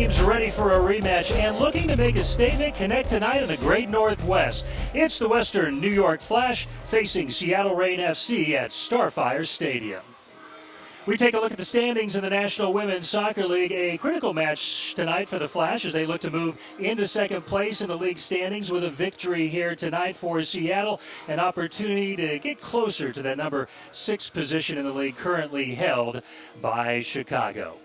teams ready for a rematch and looking to make a statement connect tonight in the Great Northwest. It's the Western New York Flash facing Seattle Reign FC at Starfire Stadium. We take a look at the standings in the National Women's Soccer League. A critical match tonight for the Flash as they look to move into second place in the league standings with a victory here tonight for Seattle. An opportunity to get closer to that number 6 position in the league currently held by Chicago.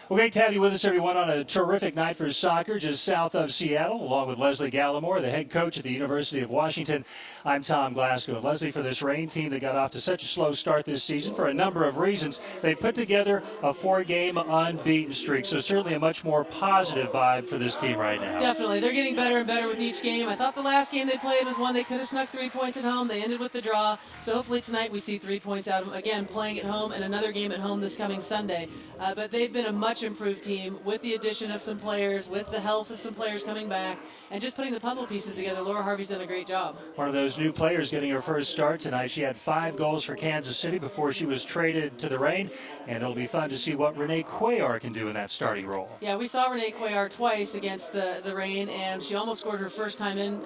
Well, great to have you with us, everyone, on a terrific night for soccer just south of Seattle, along with Lesle Gallimore, the head coach at the University of Washington. I'm Tom Glasgow. Lesle, for this Reign team that got off to such a slow start this season for a number of reasons, they put together a 4-game unbeaten streak, so certainly a much more positive vibe for this team right now. Definitely. They're getting better and better with each game. I thought the last game they played was one they could have snuck 3 points at home. They ended with the draw, so hopefully tonight we see 3 points out of them, again, playing at home and another game at home this coming Sunday. But they've been a much improved team with the addition of some players, with the health of some players coming back, and just putting the puzzle pieces together. Laura Harvey's done a great job. One of those new players getting her first start tonight. She had 5 goals for Kansas City before she was traded to the Reign, and it'll be fun to see what Renee Cuellar can do in that starting role. Yeah, we saw Renee Cuellar twice against the Reign, and she almost scored her first time in,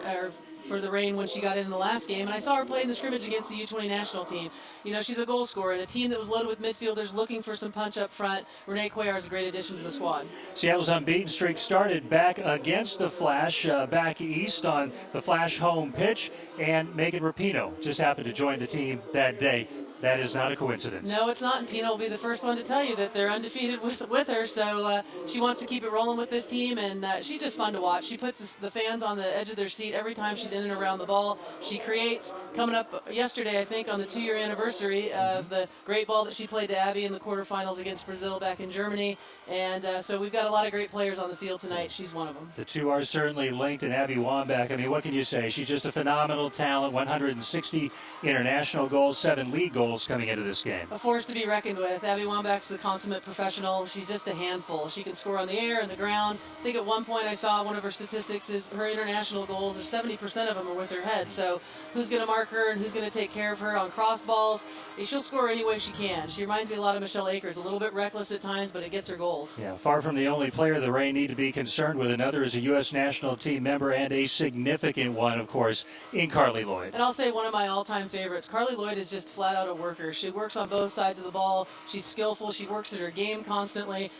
for the Reign when she got in the last game, and I saw her play in the scrimmage against the U20 national team. You know, she's a goal scorer, and a team that was loaded with midfielders looking for some punch up front. Renee Cuellar is a great addition to the squad. Seattle's unbeaten streak started back against the Flash, back east on the Flash home pitch, and Megan Rapinoe just happened to join the team that day. That is not a coincidence. No, it's not, and Pino will be the first one to tell you that they're undefeated with her, so she wants to keep it rolling with this team, and she's just fun to watch. She puts the fans on the edge of their seat every time she's in and around the ball. She creates, coming up yesterday, I think, on the 2-year anniversary of the great ball that she played to Abby in the quarterfinals against Brazil back in Germany, and so we've got a lot of great players on the field tonight. She's one of them. The two are certainly linked, and Abby Wambach, I mean, what can you say? She's just a phenomenal talent, 160 international goals, 7 league goals coming into this game. A force to be reckoned with. Abby Wambach's the consummate professional. She's just a handful. She can score on the air and the ground. I think at one point I saw one of her statistics is her international goals, 70% of them are with her head. So who's going to mark her and who's going to take care of her on cross balls? She'll score any way she can. She reminds me a lot of Michelle Akers, a little bit reckless at times, but it gets her goals. Yeah, far from the only player the Reign need to be concerned with. Another is a U.S. national team member and a significant one, of course, in Carly Lloyd. And I'll say one of my all-time favorites. Carly Lloyd is just flat out a worker. She works on both sides of the ball. She's skillful. She works at her game constantly.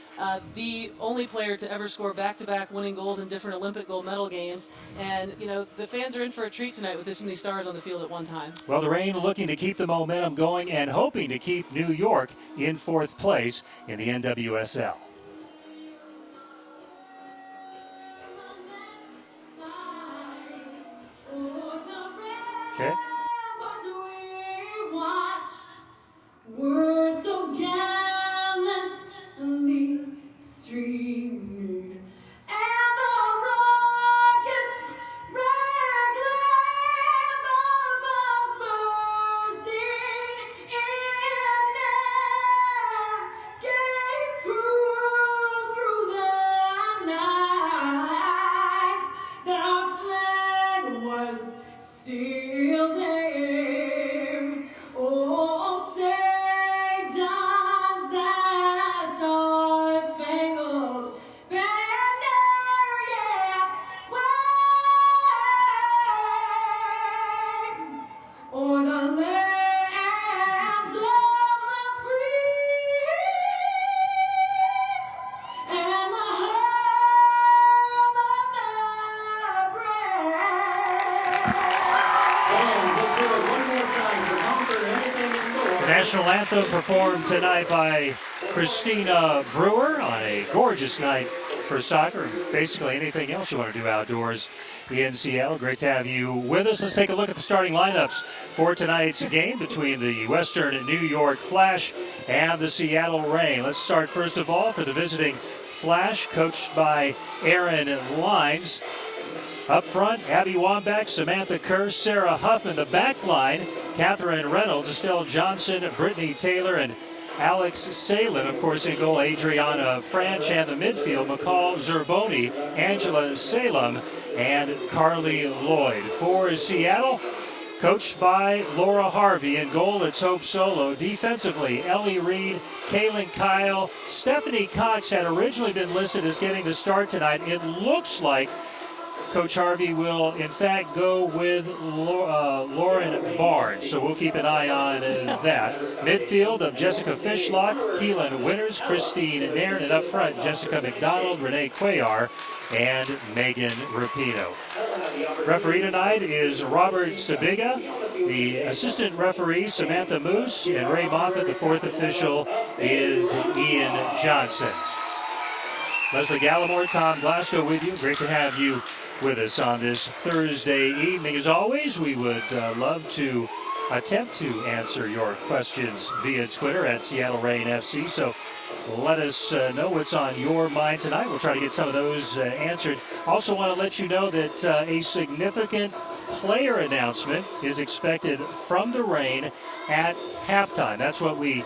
The only player to ever score back-to-back winning goals in different Olympic gold medal games. And, you know, the fans are in for a treat tonight with this many stars on the field at one time. Well, the Reign looking to keep the momentum going and hoping to keep New York in 4th place in the NWSL. Okay. We're so gallantly streaming, and the rockets rattling, the bombs bursting in air, gave proof through the night that our flag was still there. Oh, say National anthem performed tonight by Christina Brewer on a gorgeous night for soccer. Basically anything else you want to do outdoors in Seattle. Great to have you with us. Let's take a look at the starting lineups for tonight's game between the Western New York Flash and the Seattle Reign. Let's start first of all for the visiting Flash, coached by Aaron Lines. Up front, Abby Wambach, Samantha Kerr, Sarah Huffman. The back line, Catherine Reynolds, Estelle Johnson, Brittany Taylor, and Alex Sahlen. Of course, in goal, Adriana Franch, and the midfield, McCall Zerboni, Angela Salem, and Carly Lloyd. For Seattle, Coached by Laura Harvey. In goal, it's Hope Solo. Defensively, Ellie Reed, Kaylin Kyle. Stephanie Cox had originally been listed as getting the start tonight. It looks like Coach Harvey will, in fact, go with Lauren Barnes, so we'll keep an eye on that. Midfield of Jessica Fishlock, Keelan Winters, Christine Nairn, and up front, Jessica McDonald, Renee Cuellar, and Megan Rapinoe. Referee tonight is Robert Sabiga. The assistant referee, Samantha Moose, and Ray Moffitt. The fourth official is Ian Johnson. Leslie Gallimore, Tom Glasgow with you. Great to have you with us on this Thursday evening. As always, we would love to attempt to answer your questions via Twitter at Seattle Reign FC. So let us know what's on your mind tonight. We'll try to get some of those answered. Also want to let you know that a significant player announcement is expected from the Reign at halftime. That's what we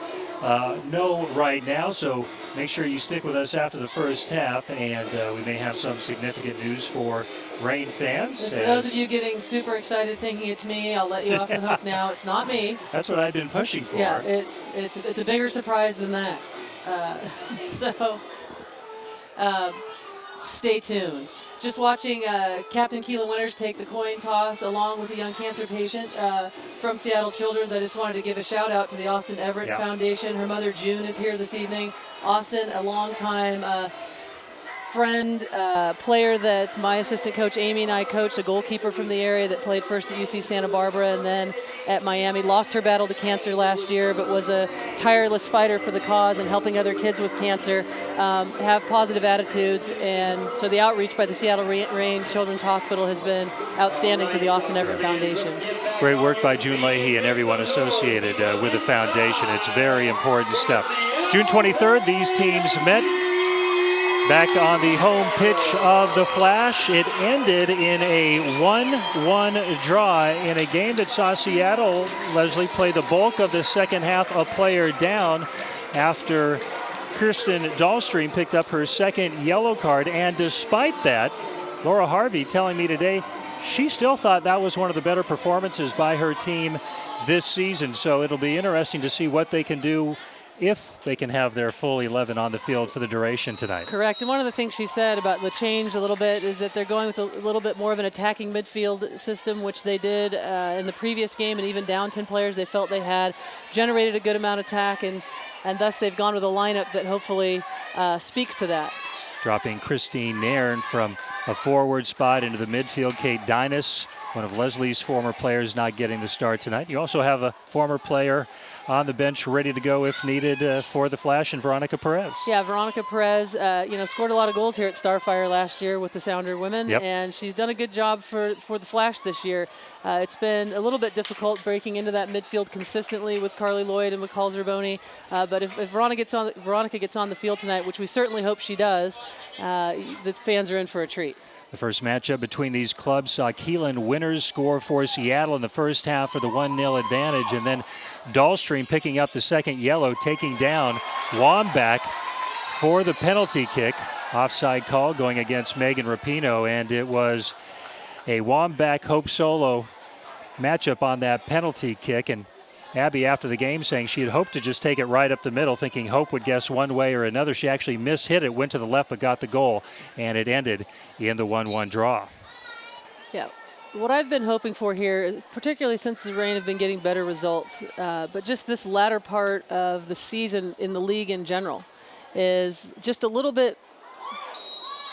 know right now. So make sure you stick with us after the first half, and we may have some significant news for Reign fans. For those of you getting super excited thinking it's me, I'll let you off the hook now. It's not me. That's what I've been pushing for. Yeah, it's a bigger surprise than that. Stay tuned. Just watching Captain Keelan Winters take the coin toss along with a young cancer patient from Seattle Children's. I just wanted to give a shout out to the Austin Everett Foundation. Her mother June is here this evening. Austin, a longtime friend, player that my assistant coach Amy and I coached, a goalkeeper from the area that played first at UC Santa Barbara and then at Miami. Lost her battle to cancer last year, but was a tireless fighter for the cause and helping other kids with cancer have positive attitudes. And so the outreach by the Seattle Reign Children's Hospital has been outstanding to the Austin Everett Foundation. Great work by June Leahy and everyone associated with the foundation. It's very important stuff. June 23rd, these teams met back on the home pitch of the Flash. It ended in a 1-1 draw in a game that saw Seattle, Leslie, play the bulk of the second half, a player down after Kirsten Dallstream picked up her second yellow card. And despite that, Laura Harvey telling me today she still thought that was one of the better performances by her team this season. So it'll be interesting to see what they can do if they can have their full 11 on the field for the duration tonight. Correct. And one of the things she said about the change a little bit is that they're going with a little bit more of an attacking midfield system, which they did in the previous game, and even down 10 players they felt they had generated a good amount of attack, and thus they've gone with a lineup that hopefully speaks to that. Dropping Christine Nairn from a forward spot into the midfield. Kate Dynas, one of Leslie's former players, not getting the start tonight. You also have a former player on the bench ready to go if needed for the Flash, and Veronica Perez. Yeah, Veronica Perez, scored a lot of goals here at Starfire last year with the Sounder women, and she's done a good job for the Flash this year. It's been a little bit difficult breaking into that midfield consistently with Carly Lloyd and McCall Zerboni, but if Veronica gets on the field tonight, which we certainly hope she does, the fans are in for a treat. The first matchup between these clubs saw Keelan Winters score for Seattle in the first half for the 1-0 advantage, and then Dallstream picking up the second yellow, taking down Wambach for the penalty kick. Offside call going against Megan Rapinoe, and it was a Wambach Hope Solo matchup on that penalty kick. And Abby, after the game, saying she had hoped to just take it right up the middle, thinking Hope would guess one way or another. She actually mishit it, went to the left, but got the goal, and it ended in the 1-1 draw. Yeah. What I've been hoping for here, particularly since the Reign have been getting better results, but just this latter part of the season in the league in general, is just a little bit,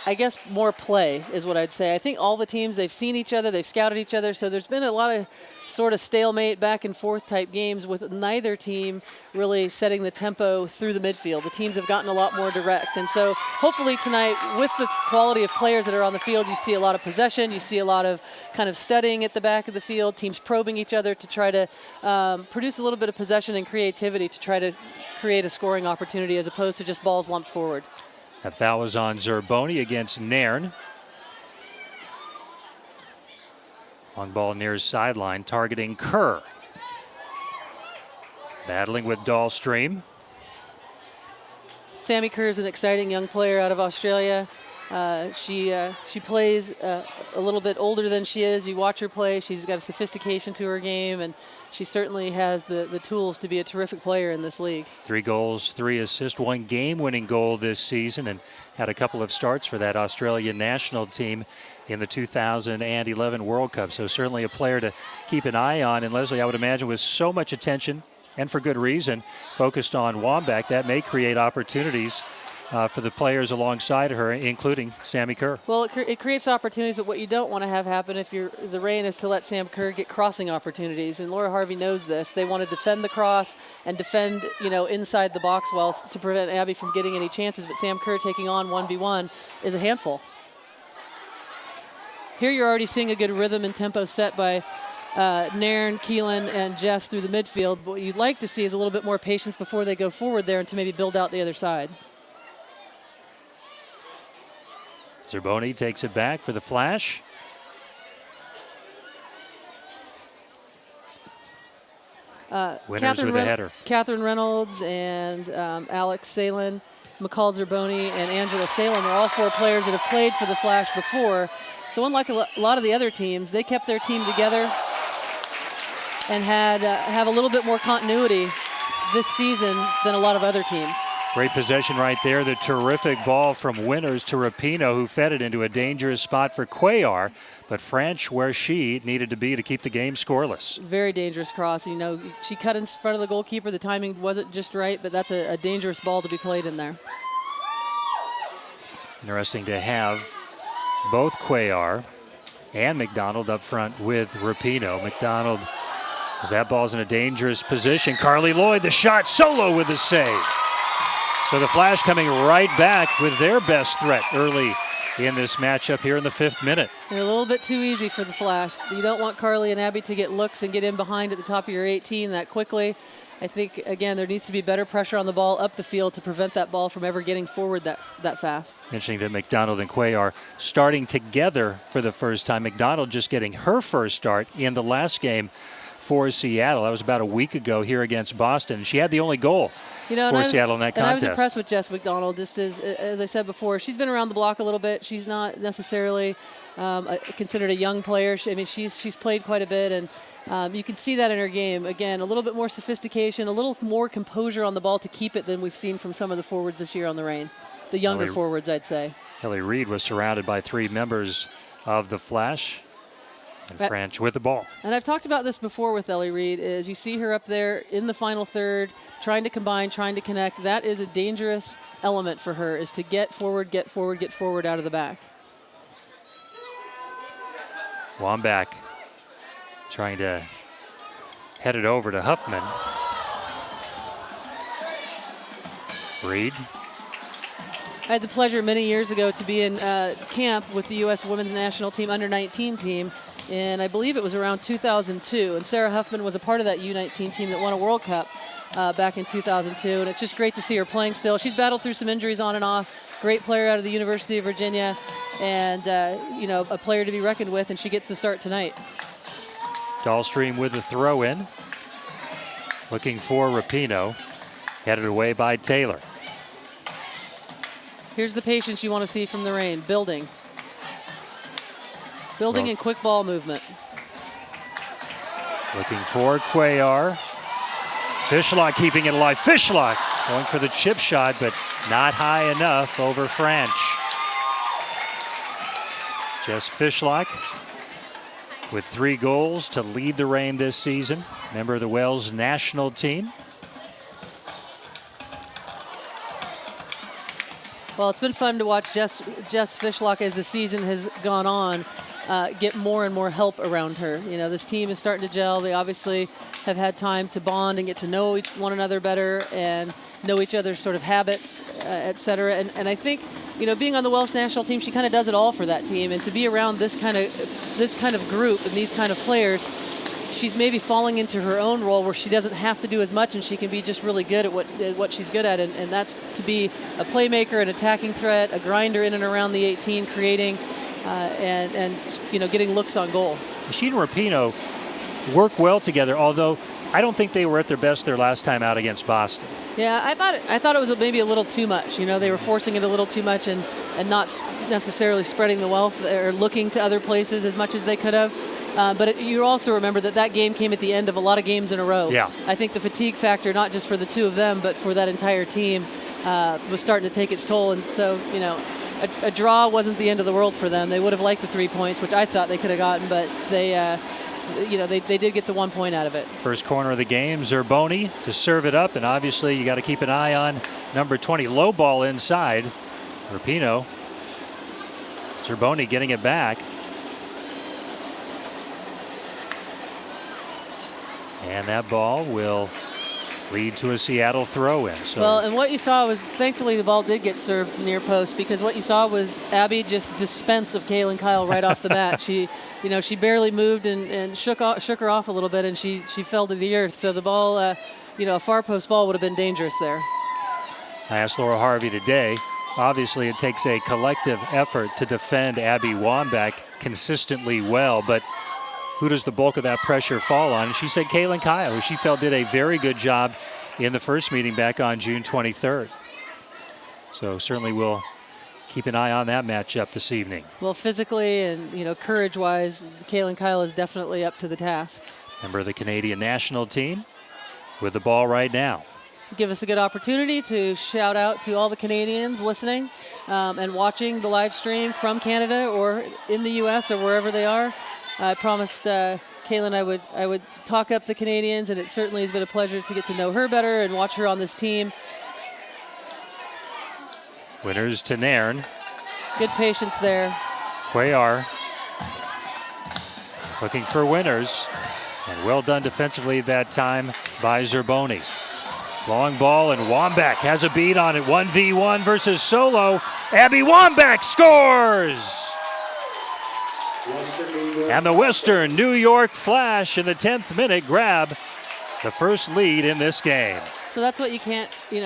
I guess, more play is what I'd say. I think all the teams, they've seen each other, they've scouted each other, so there's been a lot of sort of stalemate back and forth type games with neither team really setting the tempo through the midfield. The teams have gotten a lot more direct, and so hopefully tonight, with the quality of players that are on the field, you see a lot of possession, you see a lot of kind of studying at the back of the field, teams probing each other to try to produce a little bit of possession and creativity to try to create a scoring opportunity as opposed to just balls lumped forward. That foul was on Zerboni against Nairn. Long ball near his sideline, targeting Kerr. Battling with Dallstream. Sammy Kerr is an exciting young player out of Australia. She plays a little bit older than she is. You watch her play. She's got a sophistication to her game, and she certainly has the tools to be a terrific player in this league. 3 goals, 3 assists, 1 game-winning goal this season, and had a couple of starts for that Australian national team in the 2011 World Cup. So certainly a player to keep an eye on. And Leslie, I would imagine with so much attention, and for good reason, focused on Wambach, that may create opportunities for the players alongside her, including Sammy Kerr. Well, it creates opportunities, but what you don't want to have happen if you're the Reign is to let Sam Kerr get crossing opportunities, and Laura Harvey knows this. They want to defend the cross and defend, inside the box well to prevent Abby from getting any chances, but Sam Kerr taking on 1v1 is a handful. Here you're already seeing a good rhythm and tempo set by Nairn, Keelan, and Jess through the midfield. But what you'd like to see is a little bit more patience before they go forward there and to maybe build out the other side. Zerboni takes it back for the flash. Winners with a header. Catherine Reynolds and Alex Sahlen, McCall Zerboni, and Angela Salem are all 4 players that have played for the Flash before. So unlike a lot of the other teams, they kept their team together and have a little bit more continuity this season than a lot of other teams. Great possession right there. The terrific ball from Winners to Rapinoe, who fed it into a dangerous spot for Cuellar. But Franch where she needed to be to keep the game scoreless. Very dangerous cross. She cut in front of the goalkeeper. The timing wasn't just right, but that's a dangerous ball to be played in there. Interesting to have both Cuellar and McDonald up front with Rapinoe. McDonald, as that ball's in a dangerous position. Carly Lloyd, the shot, solo with the save. So the Flash coming right back with their best threat early in this matchup here in the 5th minute. They're a little bit too easy for the Flash. You don't want Carly and Abby to get looks and get in behind at the top of your 18 that quickly. I think, again, there needs to be better pressure on the ball up the field to prevent that ball from ever getting forward that fast. Interesting that McDonald and Cuellar starting together for the first time. McDonald just getting her first start in the last game for Seattle. That was about a week ago here against Boston. She had the only goal for Seattle in that contest. And I was impressed with Jess McDonald, just as I said before. She's been around the block a little bit. She's not necessarily considered a young player. She's played quite a bit, and you can see that in her game. Again, a little bit more sophistication, a little more composure on the ball to keep it than we've seen from some of the forwards this year on the Reign. The younger forwards, I'd say. Ellie Reed was surrounded by 3 members of the Flash. And Franch with the ball. And I've talked about this before with Ellie Reed, is you see her up there in the final third, trying to combine, trying to connect. That is a dangerous element for her, is to get forward, get forward, get forward out of the back. Wambach trying to head it over to Huffman. Reed. I had the pleasure many years ago to be in camp with the U.S. Women's National Team under-19 team, and I believe it was around 2002. And Sarah Huffman was a part of that U19 team that won a World Cup back in 2002. And it's just great to see her playing still. She's battled through some injuries on and off. Great player out of the University of Virginia, and a player to be reckoned with. And she gets the start tonight. Dallstream with the throw-in, looking for Rapinoe, headed away by Taylor. Here's the patience you want to see from the Reign. Building and quick ball movement. Looking for Cuellar. Fishlock keeping it alive. Fishlock going for the chip shot, but not high enough over Franch. Jess Fishlock with 3 goals to lead the Reign this season. Member of the Wales national team. Well, it's been fun to watch Jess Fishlock as the season has gone on get more and more help around her. This team is starting to gel. They obviously have had time to bond and get to know one another better and know each other's sort of habits, et cetera. And I think, being on the Welsh national team, she kind of does it all for that team. And to be around this kind of group and these kind of players, she's maybe falling into her own role where she doesn't have to do as much and she can be just really good at what she's good at. And that's to be a playmaker, an attacking threat, a grinder in and around the 18, creating and getting looks on goal. She and Rapinoe work well together, although I don't think they were at their best their last time out against Boston. Yeah, I thought it was maybe a little too much. You know, they were forcing it a little too much and not necessarily spreading the wealth or looking to other places as much as they could have. But you also remember that game came at the end of a lot of games in a row. Yeah. I think the fatigue factor, not just for the two of them, but for that entire team, was starting to take its toll. And so, you know, a draw wasn't the end of the world for them. They would have liked the 3 points, which I thought they could have gotten, but they did get the 1 point out of it. First corner of the game, Zerboni to serve it up, and obviously you got to keep an eye on number 20, low ball inside. Rapinoe. Zerboni getting it back. And that ball will lead to a Seattle throw-in. So. Well, and what you saw was, thankfully, the ball did get served near post, because what you saw was Abby just dispense of Kaylin Kyle right off the bat. She barely moved and shook her off a little bit, and she fell to the earth. So the ball, a far post ball would have been dangerous there. I asked Laura Harvey today. Obviously, it takes a collective effort to defend Abby Wambach consistently well, but who does the bulk of that pressure fall on? And she said Kaylin Kyle, who she felt did a very good job in the first meeting back on June 23rd. So certainly we'll keep an eye on that matchup this evening. Well, physically and courage-wise, Kaylin Kyle is definitely up to the task. Member of the Canadian national team with the ball right now. Give us a good opportunity to shout out to all the Canadians listening and watching the live stream from Canada or in the U.S. or wherever they are. I promised Kaylin I would talk up the Canadians, and it certainly has been a pleasure to get to know her better and watch her on this team. Winners to Nairn. Good patience there. Cuellar looking for winners, and well done defensively that time by Zerboni. Long ball, and Wambach has a beat on it. 1v1 versus solo. Abby Wambach scores! And the Western New York Flash in the 10th minute grab the first lead in this game. So that's what you can't, you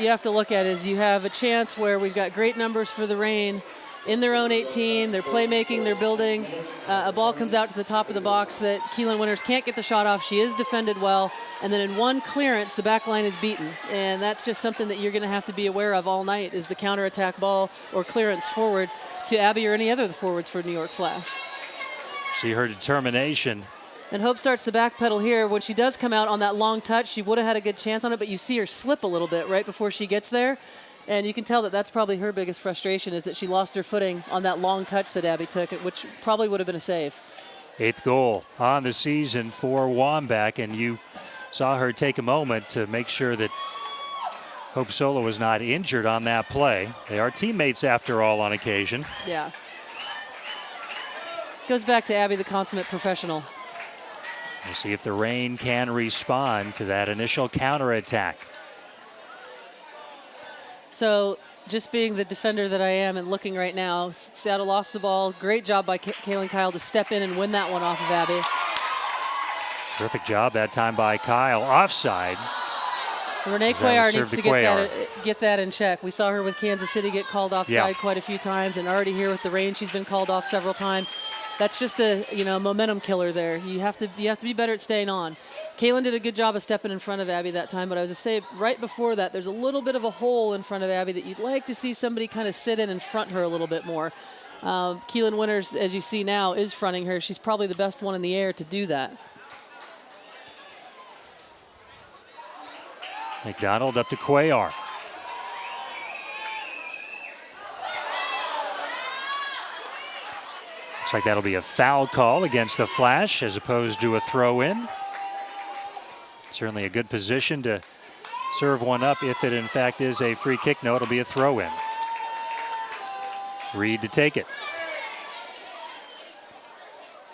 have to look at is you have a chance where we've got great numbers for the Reign in their own 18. They're playmaking, they're building. A ball comes out to the top of the box that Keelan Winters can't get the shot off. She is defended well. And then in one clearance, the back line is beaten. And that's just something that you're going to have to be aware of all night is the counterattack ball or clearance forward to Abby or any other of the forwards for New York Flash. See her determination. And Hope starts to backpedal here. When she does come out on that long touch, she would have had a good chance on it, but you see her slip a little bit right before she gets there. And you can tell that that's probably her biggest frustration is that she lost her footing on that long touch that Abby took, which probably would have been a save. 8th goal on the season for Wambach, and you saw her take a moment to make sure that Hope Solo was not injured on that play. They are teammates after all on occasion. Yeah. Goes back to Abby, the consummate professional. We'll see if the Reign can respond to that initial counterattack. So just being the defender that I am and looking right now, Seattle lost the ball. Great job by Kaylin Kyle to step in and win that one off of Abby. Terrific job that time by Kyle. Offside. Renee Cuellar needs to get that in check. We saw her with Kansas City get called offside quite a few times, and already here with the Reign, she's been called off several times. That's just a momentum killer there. You have to be better at staying on. Kaylin did a good job of stepping in front of Abby that time, but I was to say right before that, there's a little bit of a hole in front of Abby that you'd like to see somebody kind of sit in and front her a little bit more. Keelan Winters, as you see now, is fronting her. She's probably the best one in the air to do that. McDonald up to Cuellar. Looks like that'll be a foul call against the Flash as opposed to a throw-in. Certainly a good position to serve one up if it in fact is a free kick. No, it'll be a throw-in. Reed to take it.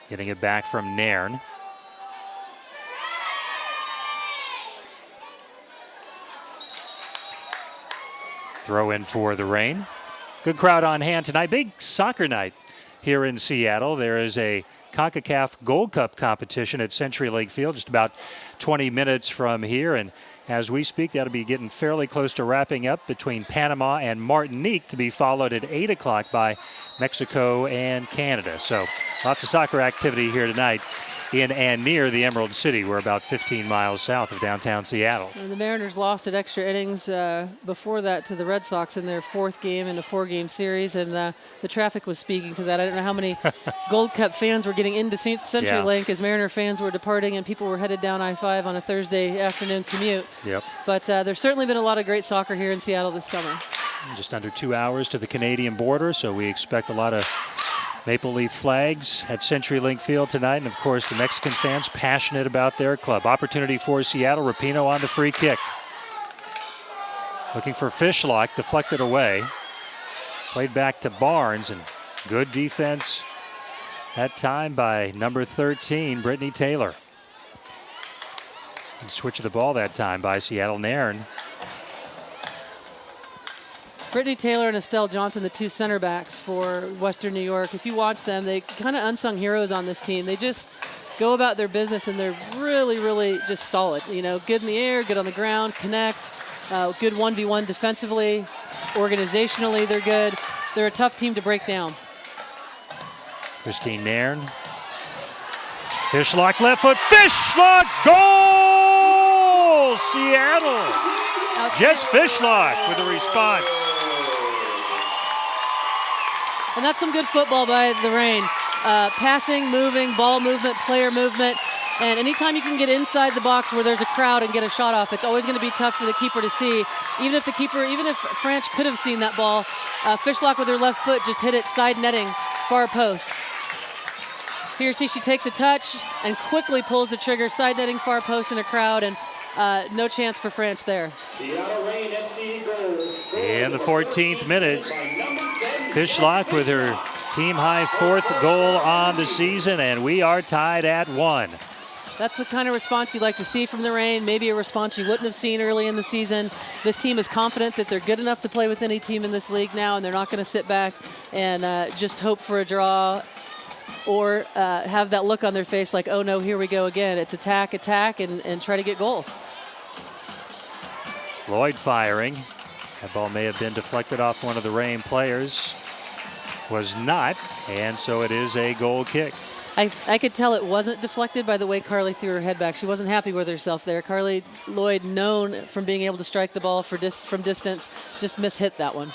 Getting it back from Nairn. Throw in for the Reign. Good crowd on hand tonight. Big soccer night here in Seattle. There is a CONCACAF Gold Cup competition at CenturyLink Field just about 20 minutes from here. And as we speak, that'll be getting fairly close to wrapping up between Panama and Martinique, to be followed at 8 o'clock by Mexico and Canada. So lots of soccer activity here tonight in and near the Emerald City. We're about 15 miles south of downtown Seattle. And the Mariners lost at extra innings before that to the Red Sox in their 4th game in a 4-game series, and the traffic was speaking to that. I don't know how many Gold Cup fans were getting into CenturyLink as Mariner fans were departing and people were headed down I-5 on a Thursday afternoon commute. Yep. But there's certainly been a lot of great soccer here in Seattle this summer. Just under 2 hours to the Canadian border, so we expect a lot of Maple Leaf flags at CenturyLink Field tonight. And, of course, the Mexican fans passionate about their club. Opportunity for Seattle. Rapinoe on the free kick. Looking for Fishlock, deflected away. Played back to Barnes, and good defense that time by number 13, Brittany Taylor. And switch of the ball that time by Seattle. Nairn. Brittany Taylor and Estelle Johnson, the 2 center backs for Western New York. If you watch them, they kind of unsung heroes on this team. They just go about their business, and they're really, really just solid. You know, good in the air, good on the ground, connect, good 1v1 defensively, organizationally they're good. They're a tough team to break down. Christine Nairn. Fishlock left foot. Fishlock goal! Seattle. Jess Fishlock with a response. And that's some good football by the Reign. Passing, moving, ball movement, player movement. And anytime you can get inside the box where there's a crowd and get a shot off, it's always going to be tough for the keeper to see. Even if Franch could have seen that ball, Fishlock with her left foot just hit it side netting, far post. Here, see, she takes a touch and quickly pulls the trigger, side netting, far post in a crowd, and no chance for Franch there. In the 14th minute, Fishlock with her team-high 4th goal on the season, and we are tied at 1. That's the kind of response you'd like to see from the Reign, maybe a response you wouldn't have seen early in the season. This team is confident that they're good enough to play with any team in this league now, and they're not going to sit back and just hope for a draw or have that look on their face like, oh no, here we go again. It's attack, and try to get goals. Lloyd firing. That ball may have been deflected off one of the Reign players. Was not, and so it is a goal kick. I could tell it wasn't deflected by the way Carly threw her head back. She wasn't happy with herself there. Carly Lloyd, known from being able to strike the ball from distance, just mishit that one.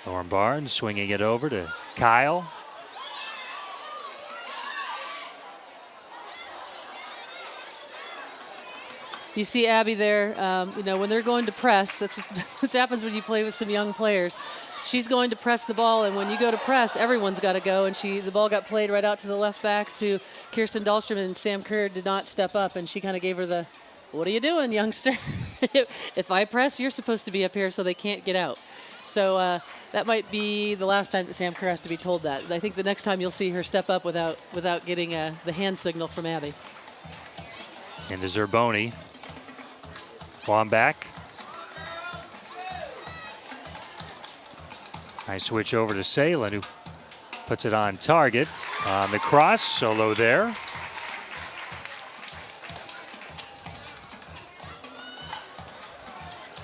Lauren Barnes swinging it over to Kyle. You see Abby there, you know, when they're going to press, that's what happens when you play with some young players. She's going to press the ball, and when you go to press, everyone's got to go, and the ball got played right out to the left back to Kirsten Dallstream, and Sam Kerr did not step up, and she kind of gave her the, what are you doing, youngster? If I press, you're supposed to be up here so they can't get out. So that might be the last time that Sam Kerr has to be told that. I think the next time you'll see her step up without getting the hand signal from Abby. Into Zerboni. Wambach. Nice switch over to Sahlen, who puts it on target. On the cross, Solo there.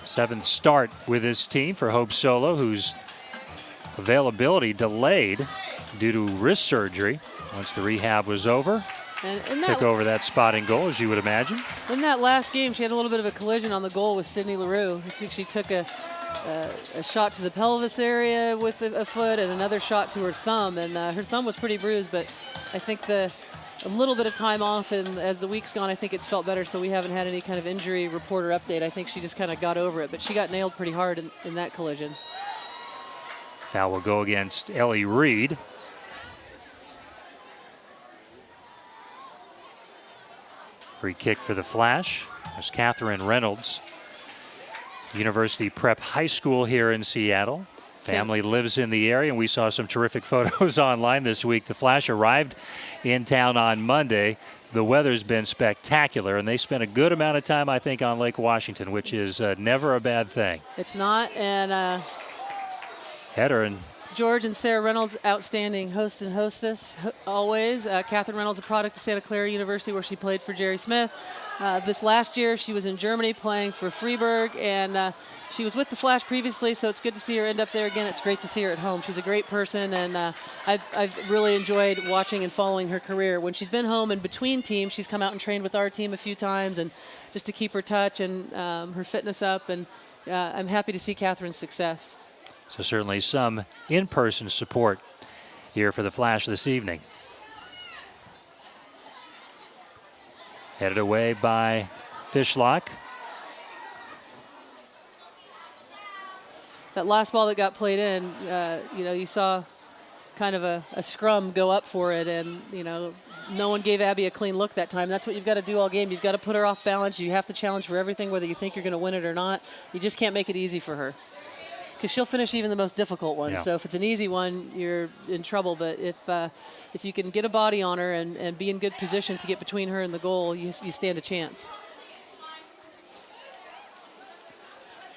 Seventh start with this team for Hope Solo, whose availability delayed due to wrist surgery once the rehab was over. And took over that spot in goal, as you would imagine. In that last game, she had a little bit of a collision on the goal with Sydney LaRue. I think she took a shot to the pelvis area with a foot and another shot to her thumb. And her thumb was pretty bruised, but I think a little bit of time off, and as the week's gone, I think it's felt better, so we haven't had any kind of injury report or update. I think she just kind of got over it, but she got nailed pretty hard in that collision. Foul will go against Ellie Reed. Free kick for the Flash. There's Catherine Reynolds. University Prep High School here in Seattle. Family lives in the area, and we saw some terrific photos online this week. The Flash arrived in town on Monday. The weather's been spectacular, and they spent a good amount of time, I think, on Lake Washington, which is never a bad thing. It's not, and header, and George and Sarah Reynolds, outstanding host and hostess, always. Catherine Reynolds, a product of Santa Clara University, where she played for Jerry Smith. This last year, she was in Germany playing for Freiburg, and she was with the Flash previously, so it's good to see her end up there again. It's great to see her at home. She's a great person, and I've really enjoyed watching and following her career. When she's been home and between teams, she's come out and trained with our team a few times, and just to keep her touch and her fitness up, and I'm happy to see Catherine's success. So certainly some in-person support here for the Flash this evening. Headed away by Fishlock. That last ball that got played in, you saw kind of a scrum go up for it, and, no one gave Abby a clean look that time. That's what you've got to do all game. You've got to put her off balance. You have to challenge for everything, whether you think you're going to win it or not. You just can't make it easy for her, because she'll finish even the most difficult ones. Yeah. So if it's an easy one, you're in trouble. But if you can get a body on her and be in good position to get between her and the goal, you stand a chance.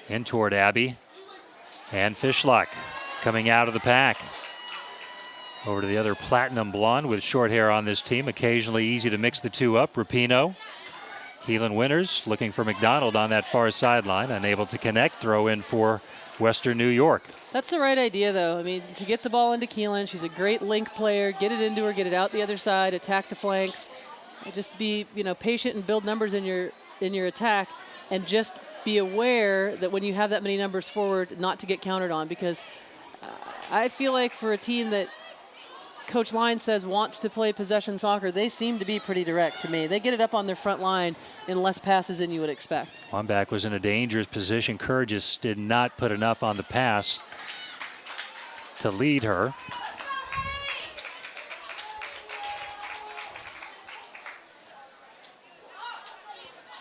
In toward Abby. And Fishlock coming out of the pack. Over to the other platinum blonde with short hair on this team. Occasionally easy to mix the two up. Rapinoe. Keelan Winters looking for McDonald on that far sideline. Unable to connect. Throw in for Western New York. That's the right idea, though. I mean, to get the ball into Keelan, she's a great link player. Get it into her, get it out the other side, attack the flanks. Just be, patient and build numbers in your attack, and just be aware that when you have that many numbers forward, not to get countered on, because I feel like for a team that Coach Line says wants to play possession soccer, they seem to be pretty direct to me. They get it up on their front line in less passes than you would expect. Wambach was in a dangerous position. Kerr just did not put enough on the pass to lead her.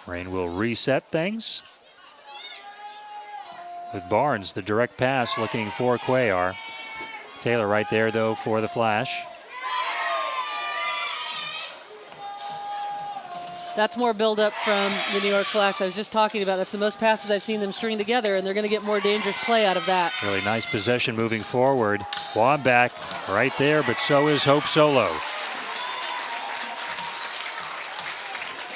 Rain will reset things with Barnes, the direct pass looking for Cuellar. Taylor right there, though, for the Flash. That's more build-up from the New York Flash. I was just talking about that's the most passes I've seen them string together, and they're going to get more dangerous play out of that. Really nice possession moving forward. Wambach right there, but so is Hope Solo.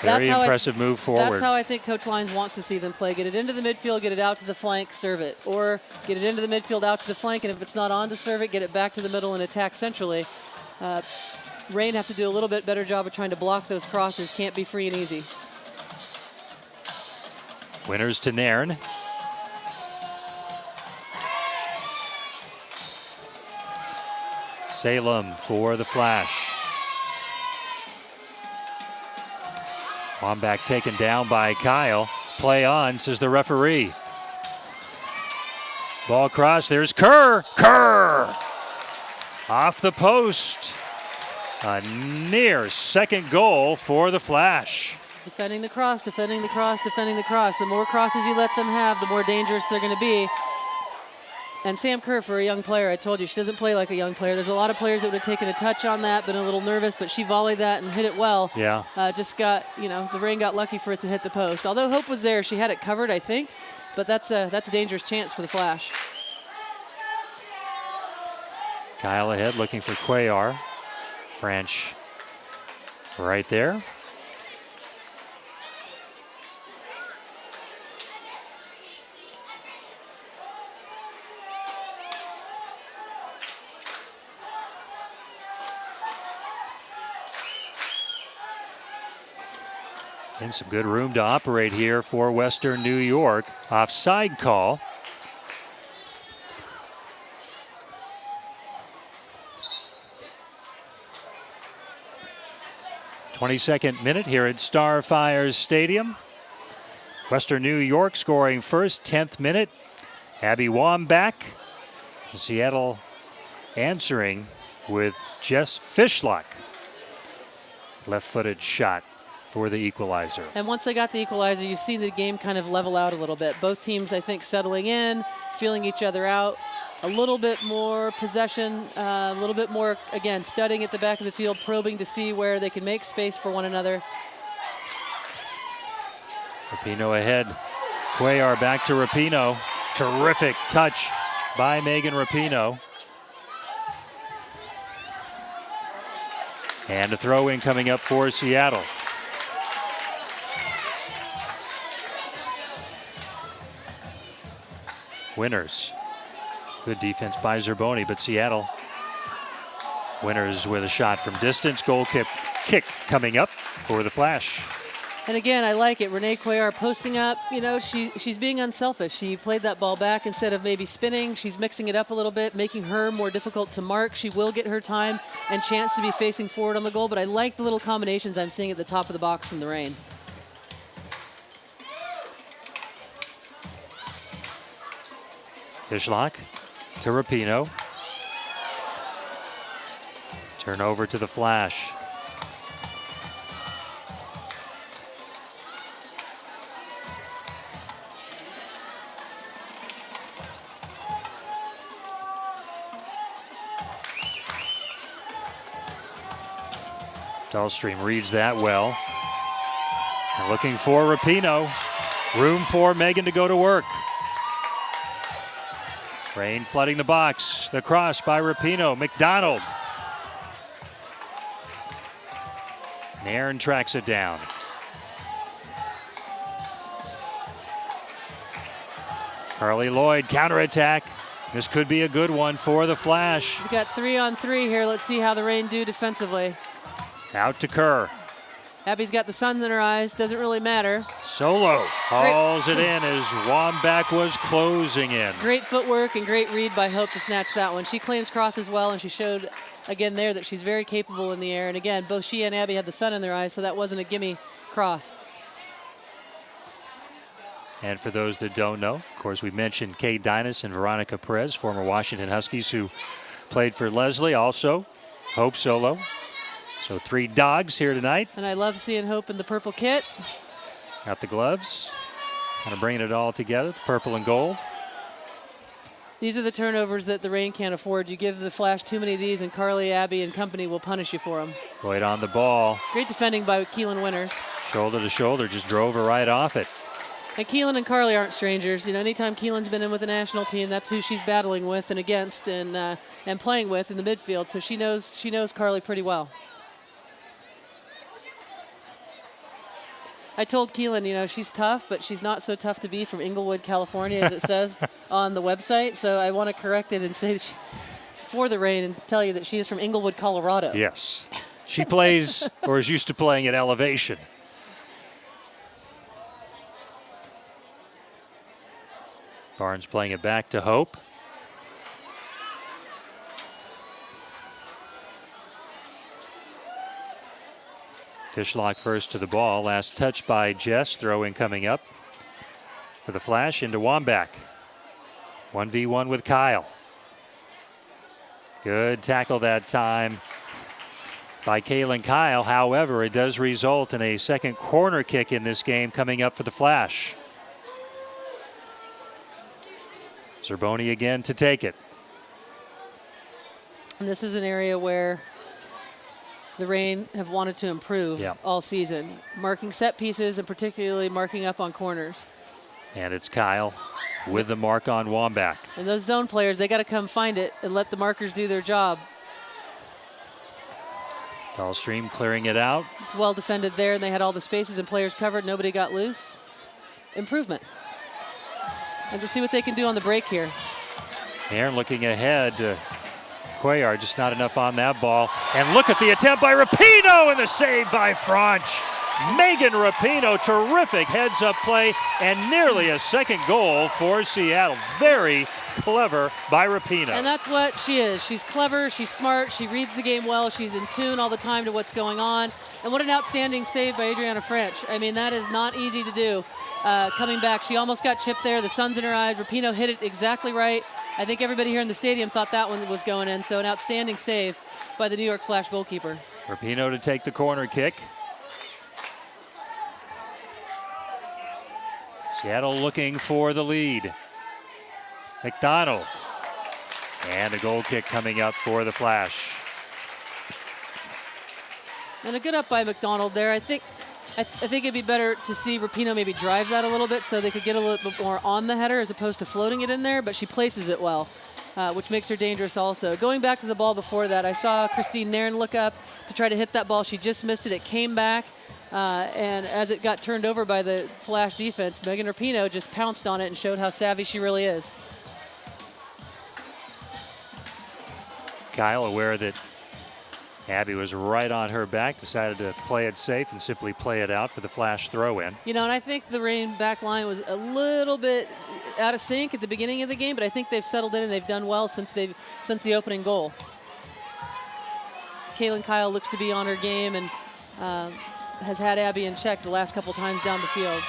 Very impressive move forward. That's how I think Coach Lyons wants to see them play. Get it into the midfield, get it out to the flank, serve it. Or get it into the midfield, out to the flank, and if it's not on to serve it, get it back to the middle and attack centrally. Rain have to do a little bit better job of trying to block those crosses. Can't be free and easy. Winners to Nairn. Salem for the Flash. Wambach taken down by Kyle. Play on, says the referee. Ball cross, there's Kerr. Kerr! Off the post. A near second goal for the Flash. Defending the cross, defending the cross, defending the cross. The more crosses you let them have, the more dangerous they're going to be. And Sam Kerr, for a young player, I told you, she doesn't play like a young player. There's a lot of players that would have taken a touch on that, been a little nervous, but she volleyed that and hit it well. Yeah. Just got, the rain got lucky for it to hit the post. Although Hope was there, she had it covered, I think. But that's a dangerous chance for the Flash. Kyle ahead looking for Cuellar. Franch right there. And some good room to operate here for Western New York. Offside call. '22nd minute here at Starfire Stadium. Western New York scoring first, 10th minute. Abby Wambach. Seattle answering with Jess Fishlock. Left-footed shot for the equalizer. And once they got the equalizer, you've seen the game kind of level out a little bit. Both teams, I think, settling in, feeling each other out. A little bit more possession, a little bit more, again, studying at the back of the field, probing to see where they can make space for one another. Rapinoe ahead. Cuellar back to Rapinoe. Terrific touch by Megan Rapinoe. And a throw in coming up for Seattle. Winners. Good defense by Zerboni, but Seattle. Winners with a shot from distance. Goal kick coming up for the Flash. And again, I like it. Renee Cuellar posting up. You know, she's being unselfish. She played that ball back instead of maybe spinning. She's mixing it up a little bit, making her more difficult to mark. She will get her time and chance to be facing forward on the goal, but I like the little combinations I'm seeing at the top of the box from the Reign. Fishlock to Rapinoe. Turnover to the Flash. Dallstream reads that well. And looking for Rapinoe. Room for Megan to go to work. Reign flooding the box. The cross by Rapinoe. McDonald. Nairn tracks it down. Lloyd counterattack. This could be a good one for the Flash. We've got 3-on-3 here. Let's see how the Reign do defensively. Out to Kerr. Abby's got the sun in her eyes. Doesn't really matter. Solo hauls it in as Wambach was closing in. Great footwork and great read by Hope to snatch that one. She claims cross as well, and she showed again there that she's very capable in the air. And again, both she and Abby had the sun in their eyes, so that wasn't a gimme cross. And for those that don't know, of course, we mentioned Kay Dinas and Veronica Perez, former Washington Huskies who played for Lesle, also Hope solo. So 3 dogs here tonight. And I love seeing Hope in the purple kit. Got the gloves, kind of bringing it all together, purple and gold. These are the turnovers that the Reign can't afford. You give the Flash too many of these, and Carly, Abby, and company will punish you for them. Lloyd on the ball. Great defending by Keelan Winters. Shoulder to shoulder, just drove her right off it. And Keelan and Carly aren't strangers. You know, anytime Keelan's been in with the national team, that's who she's battling with and against and playing with in the midfield. So she knows Carly pretty well. I told Keelan, you know, she's tough, but she's not so tough to be from Inglewood, California, as it says on the website. So I want to correct it and say for the Reign and tell you that she is from Inglewood, Colorado. Yes. She plays or is used to playing at elevation. Barnes playing it back to Hope. Fishlock first to the ball. Last touch by Jess. Throw in coming up for the Flash into Wambach. 1v1 with Kyle. Good tackle that time by Kaylin Kyle. However, it does result in a second corner kick in this game coming up for the Flash. Zerboni again to take it. And this is an area where the Reign have wanted to improve all season. Marking set pieces and particularly marking up on corners. And it's Kyle with the mark on Wambach. And those zone players, they got to come find it and let the markers do their job. Dallstream clearing it out. It's well defended there, and they had all the spaces and players covered. Nobody got loose. Improvement. And to see what they can do on the break here. Nairn looking ahead. Cuellar just not enough on that ball. And look at the attempt by Rapinoe and the save by Franch. Megan Rapinoe, terrific heads-up play and nearly a second goal for Seattle. Very clever by Rapinoe. And that's what she is. She's clever, she's smart, she reads the game well, she's in tune all the time to what's going on. And what an outstanding save by Adriana Franch. I mean, that is not easy to do. Coming back, she almost got chipped there. The sun's in her eyes. Rapinoe hit it exactly right. I think everybody here in the stadium thought that one was going in. So an outstanding save by the New York Flash goalkeeper. Rapinoe to take the corner kick. Seattle looking for the lead. McDonald. And a goal kick coming up for the Flash. And a good up by McDonald there. I think it'd be better to see Rapinoe maybe drive that a little bit so they could get a little bit more on the header as opposed to floating it in there, but she places it well. which makes her dangerous also. Going back to the ball before that, I saw Christine Nairn look up to try to hit that ball. She just missed it. It came back, and as it got turned over by the Flash defense, Megan Rapinoe just pounced on it and showed how savvy she really is. Kyle, aware that Abby was right on her back, decided to play it safe and simply play it out for the Flash throw-in. You know, and I think the Reign back line was a little bit out of sync at the beginning of the game, but I think they've settled in and they've done well since the opening goal. Kaylin Kyle looks to be on her game and has had Abby in check the last couple times down the field.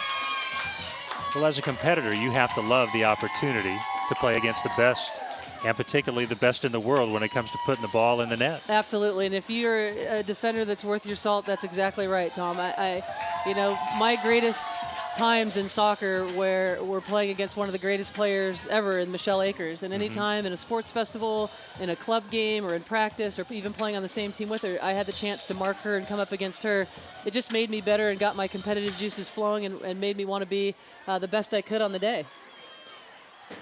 Well, as a competitor, you have to love the opportunity to play against the best, and particularly the best in the world when it comes to putting the ball in the net. Absolutely, and if you're a defender that's worth your salt, that's exactly right, Tom. You know, my greatest times in soccer where we're playing against one of the greatest players ever in Michelle Akers, and any time in a sports festival, in a club game, or in practice, or even playing on the same team with her, I had the chance to mark her and come up against her. It just made me better and got my competitive juices flowing and made me want to be the best I could on the day.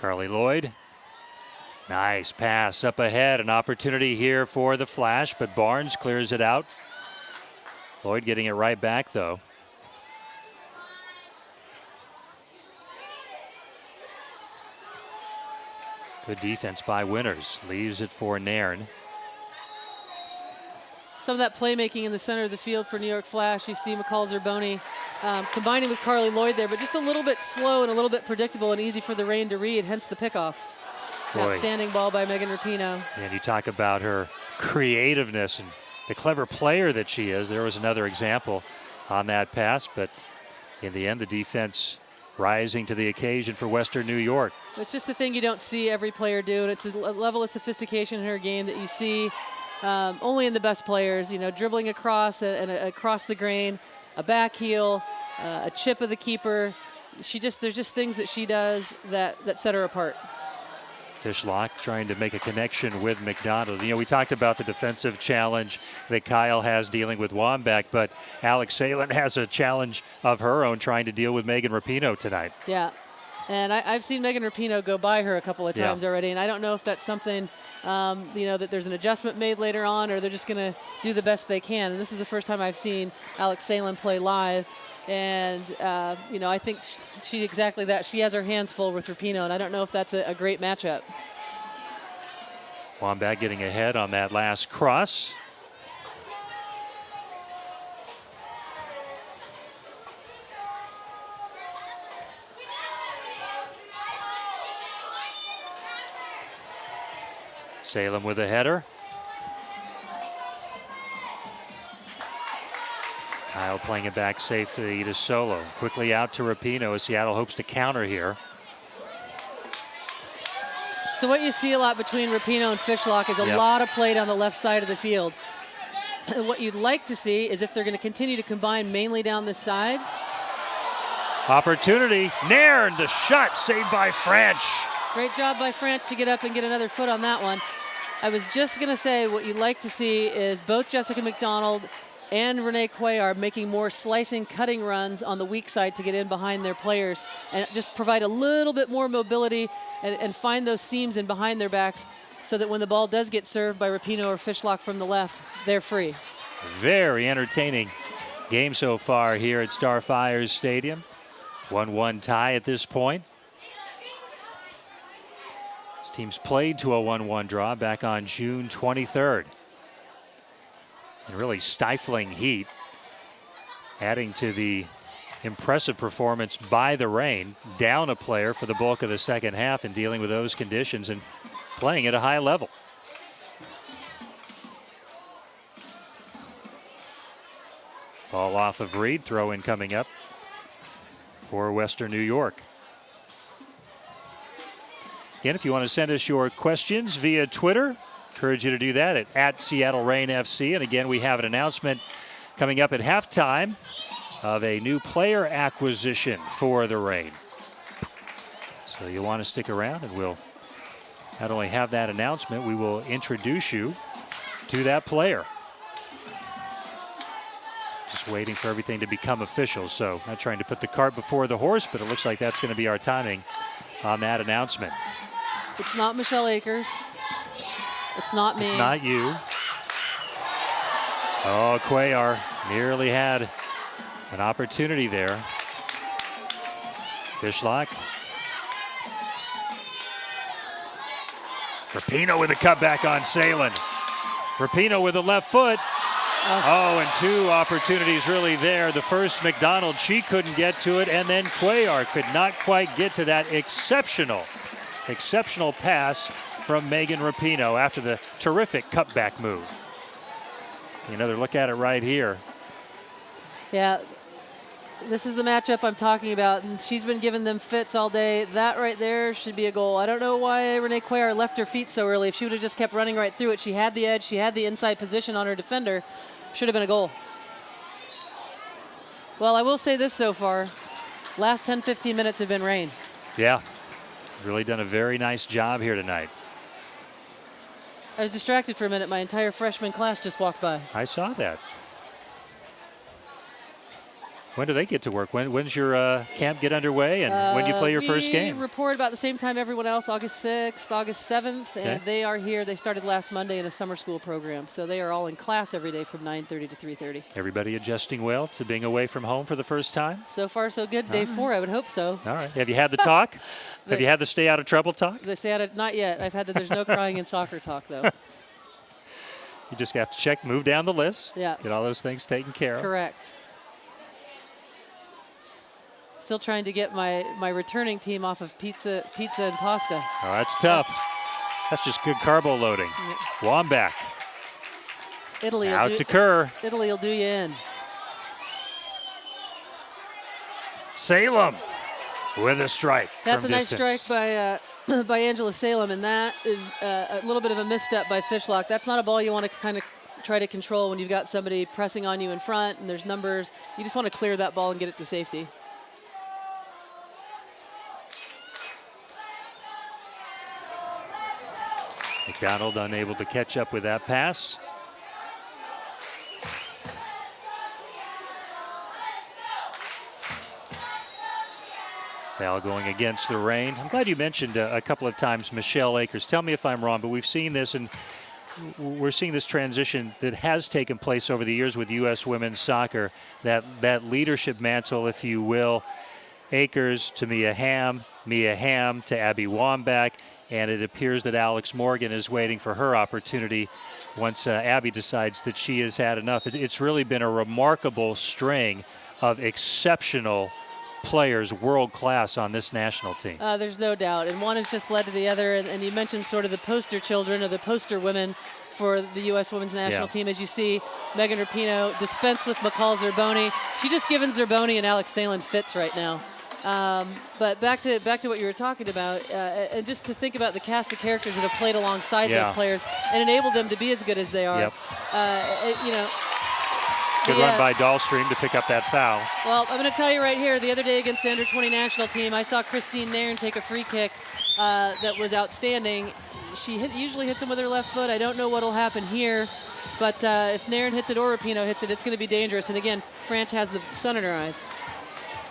Carly Lloyd. Nice pass up ahead. An opportunity here for the Flash, but Barnes clears it out. Lloyd getting it right back, though. Good defense by Winters. Leaves it for Nairn. Some of that playmaking in the center of the field for New York Flash. You see McCall Zerboni combining with Carly Lloyd there, but just a little bit slow and a little bit predictable and easy for the Reign to read, hence the pickoff. Outstanding ball by Megan Rapinoe. And you talk about her creativeness and the clever player that she is. There was another example on that pass, but in the end, the defense rising to the occasion for Western New York. It's just the thing you don't see every player do, and it's a level of sophistication in her game that you see only in the best players. You know, dribbling across and across the grain, a back heel, a chip of the keeper. There's just things that she does that set her apart. Fishlock trying to make a connection with McDonald. You know, we talked about the defensive challenge that Kyle has dealing with Wambach, but Alex Sahlen has a challenge of her own trying to deal with Megan Rapinoe tonight. Yeah, and I've seen Megan Rapinoe go by her a couple of times already, and I don't know if that's something, you know, that there's an adjustment made later on or they're just going to do the best they can. And this is the first time I've seen Alex Sahlen play live. And, you know, I think she exactly that. She has her hands full with Rapinoe, and I don't know if that's a great matchup. Wambach getting ahead on that last cross. Salem with a header. Kyle playing it back safely to Solo. Quickly out to Rapinoe as Seattle hopes to counter here. So what you see a lot between Rapinoe and Fishlock is a lot of play down the left side of the field. What you'd like to see is if they're going to continue to combine mainly down this side. Opportunity. Nairn, the shot saved by Franch. Great job by Franch to get up and get another foot on that one. I was just going to say what you'd like to see is both Jessica McDonald and Renee Cuellar making more slicing, cutting runs on the weak side to get in behind their players and just provide a little bit more mobility and find those seams in behind their backs so that when the ball does get served by Rapinoe or Fishlock from the left, they're free. Very entertaining game so far here at Starfire Stadium. 1-1 tie at this point. This team's played to a 1-1 draw back on June 23rd. And really stifling heat, adding to the impressive performance by the Reign, down a player for the bulk of the second half and dealing with those conditions and playing at a high level. Ball off of Reed, throw in coming up for Western New York. Again, if you want to send us your questions via Twitter, encourage you to do that at Seattle Reign FC. And again, we have an announcement coming up at halftime of a new player acquisition for the Reign. So you'll want to stick around and we'll not only have that announcement, we will introduce you to that player. Just waiting for everything to become official. So not trying to put the cart before the horse, but it looks like that's going to be our timing on that announcement. It's not Michelle Akers. It's not me. It's not you. Oh, Cuellar nearly had an opportunity there. Fishlock. Rapinoe with a cutback on Sahlen. Rapinoe with the left foot. Oh, and two opportunities really there. The first, McDonald, she couldn't get to it, and then Cuellar could not quite get to that exceptional pass from Megan Rapinoe after the terrific cutback move. Another look at it right here. Yeah, this is the matchup I'm talking about, and she's been giving them fits all day. That right there should be a goal. I don't know why Renee Cuellar left her feet so early. If she would have just kept running right through it, she had the edge, she had the inside position on her defender. Should have been a goal. Well, I will say this so far. Last 10, 15 minutes have been rain. Yeah, really done a very nice job here tonight. I was distracted for a minute. My entire freshman class just walked by. I saw that. When do they get to work? When's your camp get underway, and when do you play your first game? We report about the same time everyone else, August 6th, August 7th, and they are here. They started last Monday in a summer school program, so they are all in class every day from 9:30 to 3:30. Everybody adjusting well to being away from home for the first time? So far, so good. Day 4, I would hope so. All right. Have you had the talk? Have you had the stay out of trouble talk? The stay out of, not yet. I've had the there's no crying in soccer talk, though. You just have to check, move down the list. Yeah. Get all those things taken care of. Correct. Still trying to get my returning team off of pizza and pasta. Oh, that's tough. That's just good carbo loading. Yeah. Wambach. Italy out to Kerr. Italy will do you in. Salem with a strike. That's from a nice distance. strike by by Angela Salem, and that is a little bit of a misstep by Fishlock. That's not a ball you want to kind of try to control when you've got somebody pressing on you in front and there's numbers. You just want to clear that ball and get it to safety. McDonald unable to catch up with that pass. Foul going against the rain. I'm glad you mentioned a couple of times Michelle Akers. Tell me if I'm wrong, but we've seen this, and we're seeing this transition that has taken place over the years with U.S. women's soccer, that leadership mantle, if you will. Akers to Mia Hamm to Abby Wambach, and it appears that Alex Morgan is waiting for her opportunity once Abby decides that she has had enough. It's really been a remarkable string of exceptional players, world class, on this national team. There's no doubt, and one has just led to the other, and you mentioned sort of the poster children or the poster women for the U.S. women's national team. As you see, Megan Rapinoe dispense with McCall Zerboni. She's just given Zerboni and Alex Sahlen fits right now. But back to what you were talking about, and just to think about the cast of characters that have played alongside those players and enabled them to be as good as they are. Good run by Dallstream to pick up that foul. Well, I'm going to tell you right here, the other day against the under-20 national team, I saw Christine Nairn take a free kick that was outstanding. She usually hits them with her left foot. I don't know what will happen here, but if Nairn hits it or Rapinoe hits it, it's going to be dangerous. And again, Franch has the sun in her eyes.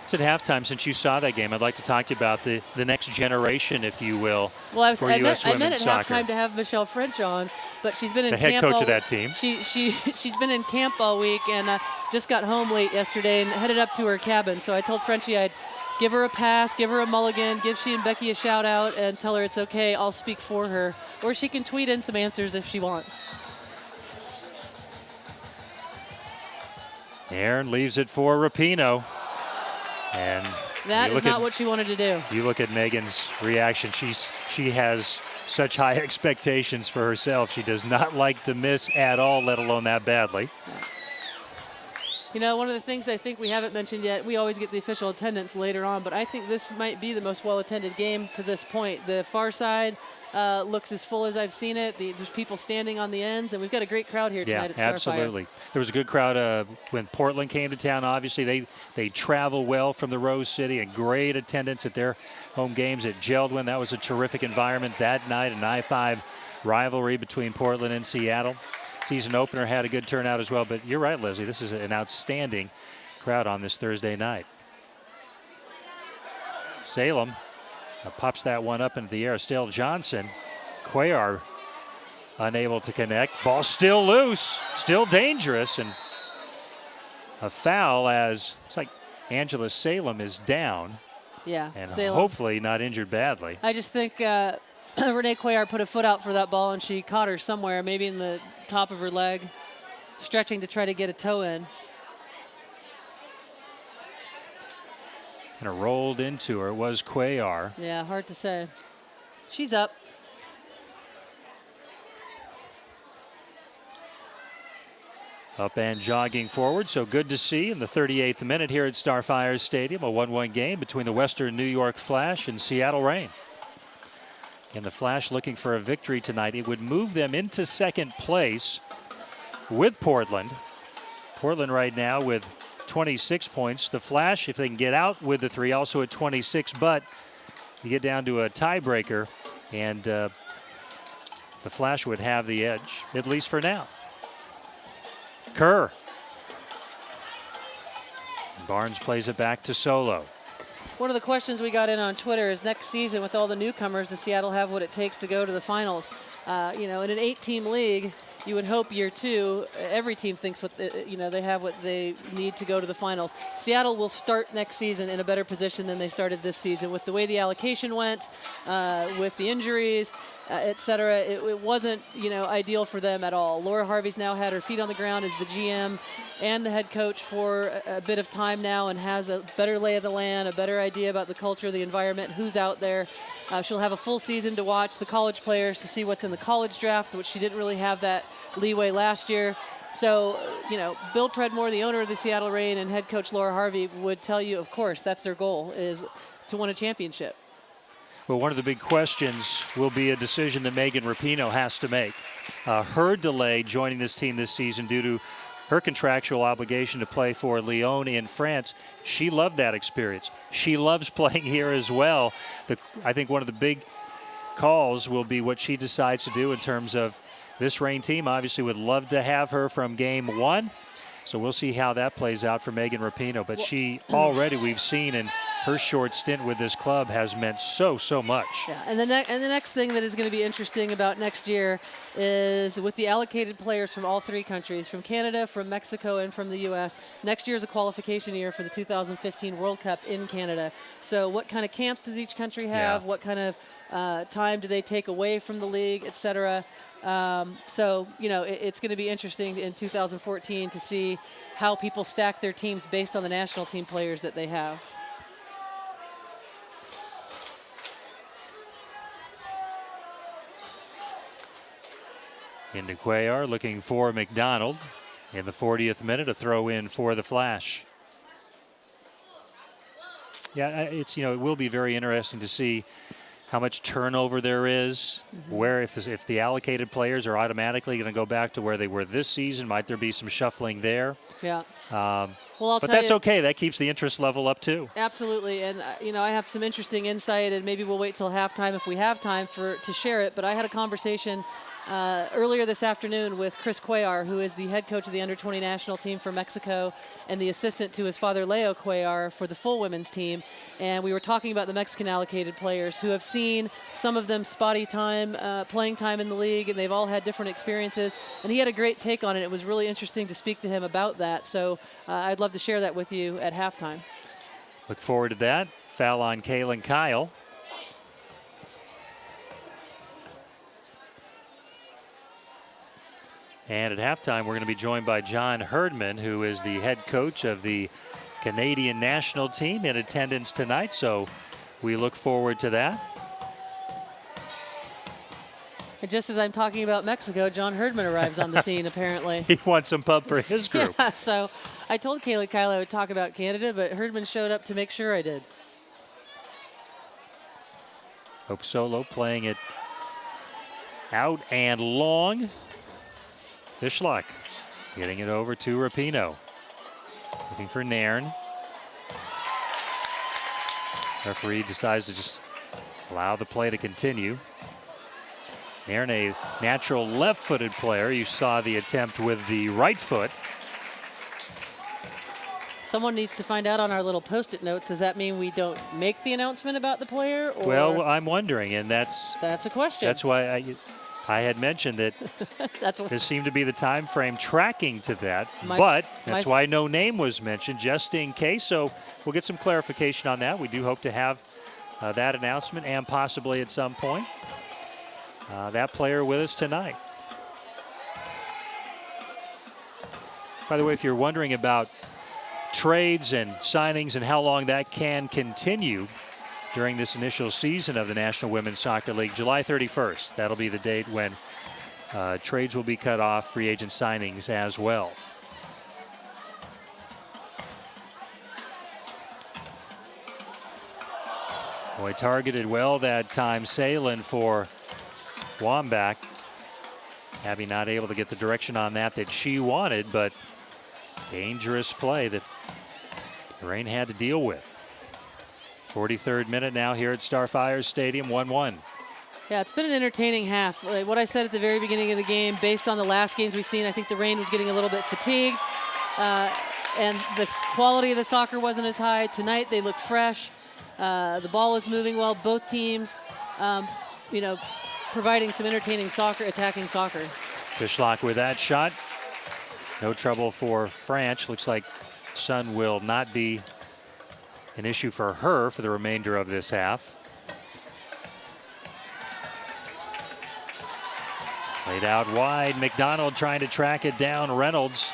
It's at halftime. Since you saw that game, I'd like to talk to you about the next generation, if you will, well, for U.S. I meant women's at soccer. halftime to have Michelle French on, but she's been in the camp head coach of that team. She's been in camp all week and just got home late yesterday and headed up to her cabin. So I told Frenchie I'd give her a pass, give her a mulligan, give she and Becky a shout out, and tell her it's okay. I'll speak for her, or she can tweet in some answers if she wants. Nairn leaves it for Rapinoe. And that is not what she wanted to do. You look at Megan's reaction. She has such high expectations for herself. She does not like to miss at all, let alone that badly. You know, one of the things I think we haven't mentioned yet, we always get the official attendance later on, but I think this might be the most well-attended game to this point. The far side looks as full as I've seen it. There's people standing on the ends, and we've got a great crowd here tonight at Starfire. Yeah, absolutely. There was a good crowd when Portland came to town. Obviously, they travel well from the Rose City, and great attendance at their home games at Geldwin. That was a terrific environment that night, an I-5 rivalry between Portland and Seattle. Season opener had a good turnout as well, but you're right, Leslie. This is an outstanding crowd on this Thursday night. Salem Pops that one up into the air. Still Johnson. Cuellar unable to connect. Ball still loose, still dangerous, and a foul as it's like Angela Salem is down. Yeah, and Salem. Hopefully not injured badly. I just think Renee Cuellar put a foot out for that ball, and she caught her somewhere, maybe in the top of her leg, stretching to try to get a toe in. And it rolled into her. It was Cuellar. Yeah, hard to say. She's up. Up and jogging forward, so good to see in the 38th minute here at Starfire Stadium, a 1-1 game between the Western New York Flash and Seattle Reign. And the Flash looking for a victory tonight. It would move them into second place with Portland. Portland right now with 26 points. The Flash, if they can get out with the 3, also at 26, but you get down to a tiebreaker, and the Flash would have the edge, at least for now. Kerr. Barnes plays it back to Solo. One of the questions we got in on Twitter is next season with all the newcomers, does Seattle have what it takes to go to the finals? In an 8-team league, you would hope year 2, every team thinks they have what they need to go to the finals. Seattle will start next season in a better position than they started this season with the way the allocation went, with the injuries, et cetera. It wasn't, ideal for them at all. Laura Harvey's now had her feet on the ground as the GM and the head coach for a bit of time now and has a better lay of the land, a better idea about the culture, the environment, who's out there. She'll have a full season to watch the college players, to see what's in the college draft, which she didn't really have that leeway last year. So, Bill Predmore, the owner of the Seattle Reign, and head coach Laura Harvey would tell you, of course, that's their goal, is to win a championship. Well, one of the big questions will be a decision that Megan Rapinoe has to make. Her delay joining this team this season due to her contractual obligation to play for Lyon in France. She loved that experience. She loves playing here as well. I think one of the big calls will be what she decides to do in terms of this Reign team. Obviously would love to have her from game 1. So we'll see how that plays out for Megan Rapinoe. But she already, we've seen in her short stint with this club, has meant so much. Yeah, and the next thing that is going to be interesting about next year is with the allocated players from all 3 countries, from Canada, from Mexico, and from the U.S. Next year is a qualification year for the 2015 World Cup in Canada. So what kind of camps does each country have? Yeah. What kind of time do they take away from the league, et cetera? It's going to be interesting in 2014 to see how people stack their teams based on the national team players that they have. Into Cuellar, looking for McDonald. In the 40th minute, a throw in for the Flash. Yeah, it will be very interesting to see how much turnover there is, where if the allocated players are automatically going to go back to where they were this season, might there be some shuffling there? Yeah. But that's okay. That keeps the interest level up too. Absolutely, and I have some interesting insight, and maybe we'll wait till halftime if we have time to share it. But I had a conversation earlier this afternoon with Chris Cuellar, who is the head coach of the under-20 national team for Mexico and the assistant to his father, Leo Cuellar, for the full women's team. And we were talking about the Mexican allocated players who have seen some of them spotty time, playing time in the league, and they've all had different experiences. And he had a great take on it. It was really interesting to speak to him about that. So I'd love to share that with you at halftime. Look forward to that. Foul on Kaylin Kyle. And at halftime, we're going to be joined by John Herdman, who is the head coach of the Canadian national team, in attendance tonight. So we look forward to that. And just as I'm talking about Mexico, John Herdman arrives on the scene, apparently. He wants some pub for his group. Yeah, so I told Kaylee Kyle I would talk about Canada, but Herdman showed up to make sure I did. Hope Solo playing it out and long. Fishlock getting it over to Rapinoe. Looking for Nairn. Referee decides to just allow the play to continue. Nairn, a natural left-footed player. You saw the attempt with the right foot. Someone needs to find out on our little Post-it notes. Does that mean we don't make the announcement about the player? Or Well, I'm wondering, and that's a question. That's why I had mentioned that this seemed to be the time frame tracking to that, but that's why no name was mentioned, just in case. So we'll get some clarification on that. We do hope to have that announcement and possibly at some point that player with us tonight. By the way, if you're wondering about trades and signings and how long that can continue during this initial season of the National Women's Soccer League, July 31st. That'll be the date when trades will be cut off, free agent signings as well. Boy, targeted well that time, Sahlen for Wambach. Abby not able to get the direction on that she wanted, but dangerous play that the Reign had to deal with. 43rd minute now here at Starfire Stadium, 1-1. Yeah, it's been an entertaining half. Like what I said at the very beginning of the game, based on the last games we've seen, I think the Reign was getting a little bit fatigued. And the quality of the soccer wasn't as high. Tonight they look fresh. The ball is moving well. Both teams, providing some entertaining soccer, attacking soccer. Fishlock with that shot. No trouble for Franch. Looks like sun will not be an issue for her for the remainder of this half. Laid out wide. McDonald trying to track it down. Reynolds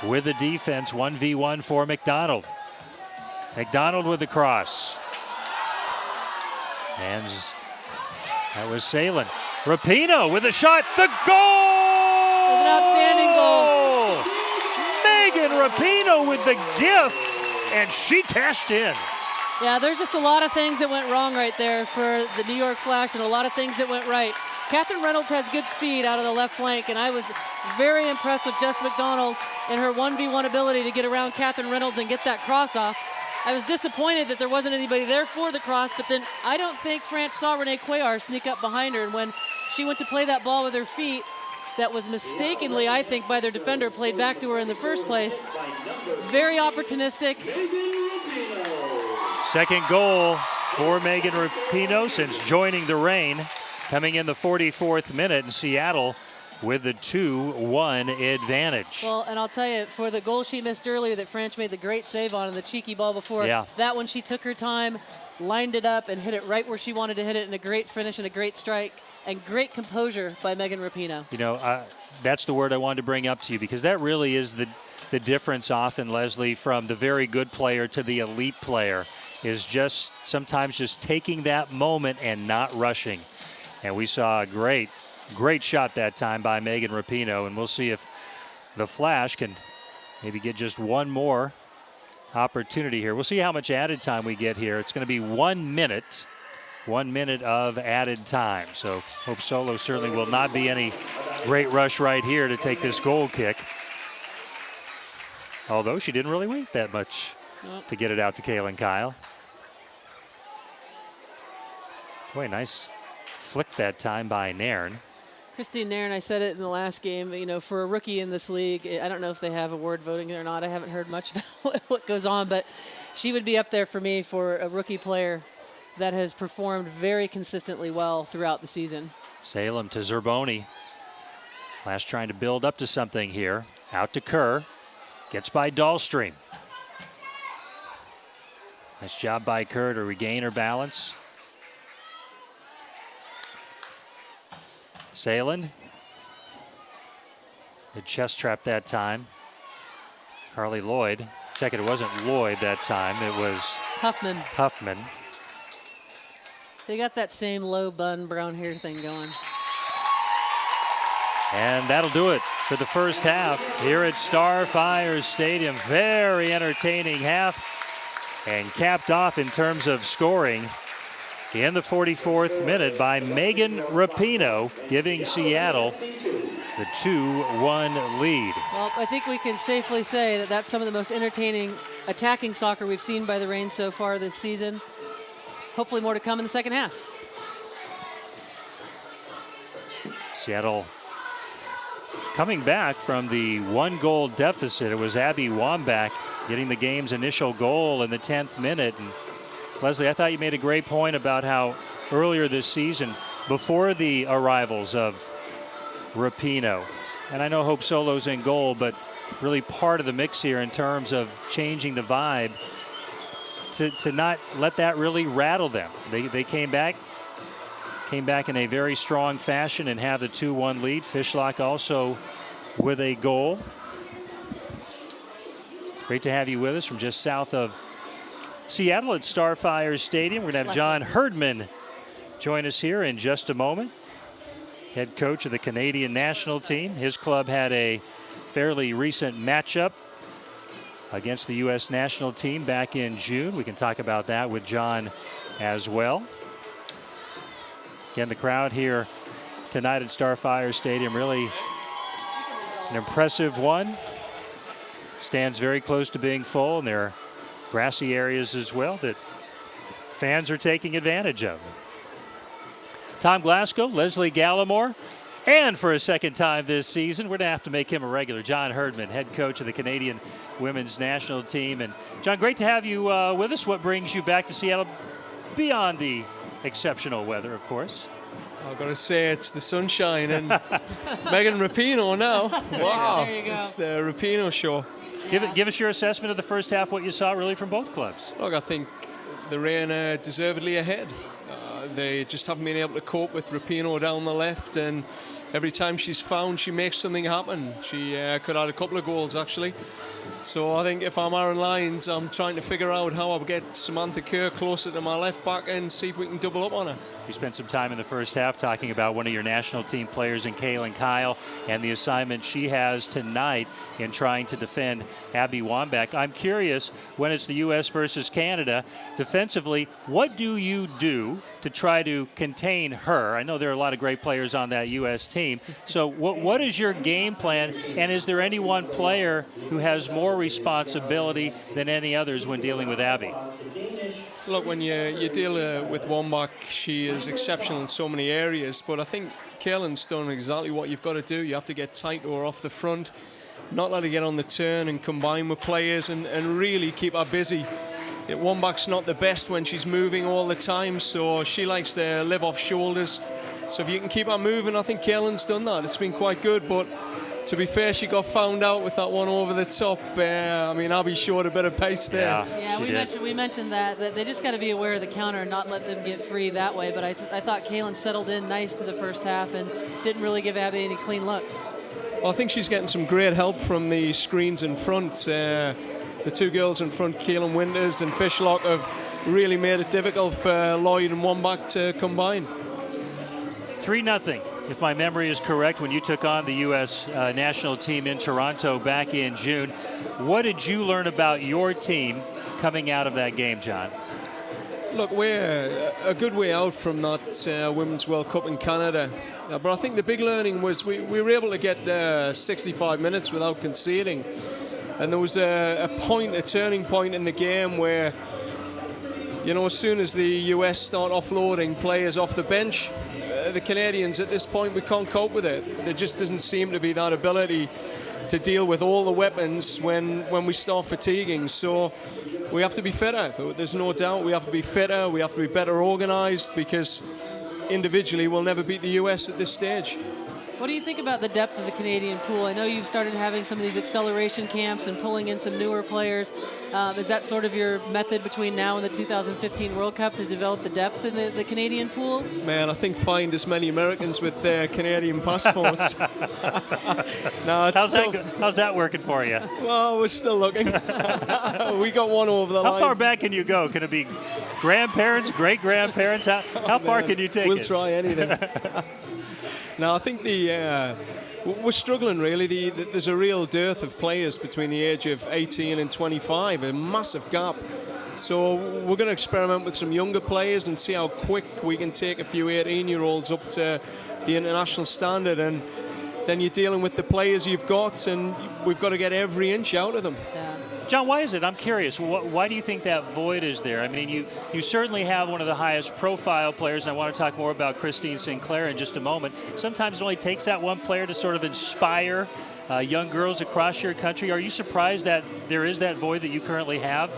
with the defense. 1v1 for McDonald. McDonald with the cross. And that was Sahlen. Rapinoe with a shot. The goal! It was an outstanding goal. Megan Rapinoe with the gift, and she cashed in. Yeah, there's just a lot of things that went wrong right there for the New York Flash and a lot of things that went right. Catherine Reynolds has good speed out of the left flank, and I was very impressed with Jess McDonald and her 1v1 ability to get around Catherine Reynolds and get that cross off. I was disappointed that there wasn't anybody there for the cross, but then I don't think Franch saw Cuellar sneak up behind her, and when she went to play that ball with her feet, that was mistakenly, I think, by their defender, played back to her in the first place. Very opportunistic. Second goal for Megan Rapinoe since joining the Reign, coming in the 44th minute, in Seattle with the 2-1 advantage. Well, and I'll tell you, for the goal she missed earlier that Franch made the great save on and the cheeky ball before, that one she took her time, lined it up, and hit it right where she wanted to hit it, and a great finish and a great strike, and great composure by Megan Rapinoe. You know, that's the word I wanted to bring up to you, because that really is the difference often, Leslie, from the very good player to the elite player, is just sometimes just taking that moment and not rushing. And we saw a great shot that time by Megan Rapinoe, and we'll see if the Flash can maybe get just one more opportunity here. We'll see how much added time we get here. It's going to be 1 minute. 1 minute of added time. So Hope Solo certainly will not be any great rush right here to take this goal kick. Although she didn't really wait that much to get it out to Kaylin Kyle. Boy, nice flick that time by Nairn. Christine Nairn, I said it in the last game, for a rookie in this league, I don't know if they have award voting or not. I haven't heard much about what goes on, but she would be up there for me for a rookie player that has performed very consistently well throughout the season. Salem to Zerboni. Flash trying to build up to something here. Out to Kerr. Gets by Dallstream. Nice job by Kerr to regain her balance. Sahlen. The chest trap that time. Carly Lloyd. Check it wasn't Lloyd that time. It was Huffman. They got that same low bun, brown hair thing going. And that'll do it for the first half here at Starfire Stadium. Very entertaining half, and capped off in terms of scoring in the 44th minute by Megan Rapinoe, giving Seattle the 2-1 lead. Well, I think we can safely say that that's some of the most entertaining attacking soccer we've seen by the Reign so far this season. Hopefully more to come in the second half. Seattle coming back from the 1-goal deficit. It was Abby Wambach getting the game's initial goal in the 10th minute. And Leslie, I thought you made a great point about how earlier this season, before the arrivals of Rapinoe, and I know Hope Solo's in goal, but really part of the mix here in terms of changing the vibe, to not let that really rattle them. They came back in a very strong fashion and have the 2-1 lead. Fishlock also with a goal. Great to have you with us from just south of Seattle at Starfire Stadium. We're going to have John Herdman join us here in just a moment. Head coach of the Canadian national team. His club had a fairly recent matchup against the U.S. national team back in June. We can talk about that with John as well. Again, the crowd here tonight at Starfire Stadium, really an impressive one. Stands very close to being full, and there are grassy areas as well that fans are taking advantage of. Tom Glasgow, Lesle Gallimore, and for a second time this season, we're going to have to make him a regular, John Herdman, head coach of the Canadian women's national team. And John, great to have you with us. What brings you back to Seattle beyond the exceptional weather, of course? I've got to say it's the sunshine and Megan Rapinoe now. Wow, there you go. It's the Rapinoe show. Yeah. Give us your assessment of the first half, what you saw really from both clubs. Look, I think the Reign are deservedly ahead. They just haven't been able to cope with Rapinoe down the left, and every time she's found, she makes something happen. She could have had a couple of goals, actually. So I think if I'm Aaron Lyons, I'm trying to figure out how I'll get Samantha Kerr closer to my left back and see if we can double up on her. We spent some time in the first half talking about one of your national team players in Kaylin Kyle and the assignment she has tonight in trying to defend Abby Wambach. I'm curious, when it's the U.S. versus Canada, defensively, what do you do to try to contain her? I know there are a lot of great players on that U.S. team. So what is your game plan, and is there any one player who has more responsibility than any others when dealing with Abby? Look, when you deal with Wambach, she is exceptional in so many areas, but I think Kaylin's done exactly what you've got to do. You have to get tight to her off the front, not let her get on the turn and combine with players and really keep her busy. Wambach's not the best when she's moving all the time, so she likes to live off shoulders. So if you can keep her moving, I think Kaylin's done that. It's been quite good, but to be fair, she got found out with that one over the top. I mean, Abby showed a bit of pace there. Yeah, we mentioned that they just got to be aware of the counter and not let them get free that way. But I thought Kaylin settled in nice to the first half and didn't really give Abby any clean looks. Well, I think she's getting some great help from the screens in front. The two girls in front, Kaylin Winters and Fishlock, have really made it difficult for Lloyd and Wambach to combine. 3-0, if my memory is correct, when you took on the U.S. national team in Toronto back in June. What did you learn about your team coming out of that game, John? Look, we're a good way out from that Women's World Cup in Canada. But I think the big learning was we were able to get 65 minutes without conceding. And there was a turning point in the game where, you know, as soon as the US start offloading players off the bench, the Canadians at this point, we can't cope with it. There just doesn't seem to be that ability to deal with all the weapons when we start fatiguing. So we have to be fitter. There's no doubt we have to be fitter. We have to be better organised, because individually we'll never beat the US at this stage. What do you think about the depth of the Canadian pool? I know you've started having some of these acceleration camps and pulling in some newer players. Is that sort of your method between now and the 2015 World Cup to develop the depth in the Canadian pool? Man, I think find as many Americans with their Canadian passports. No, how's that working for you? Well, we're still looking. We got one over the line. How far back can you go? Can it be grandparents, great-grandparents? How far can you take it? We'll try anything. Now, I think we're struggling, really. There's a real dearth of players between the age of 18 and 25, a massive gap. So we're going to experiment with some younger players and see how quick we can take a few 18-year-olds up to the international standard. And then you're dealing with the players you've got, and we've got to get every inch out of them. Yeah. John, why is it? I'm curious. Why do you think that void is there? I mean, you certainly have one of the highest profile players, and I want to talk more about Christine Sinclair in just a moment. Sometimes it only takes that one player to sort of inspire young girls across your country. Are you surprised that there is that void that you currently have?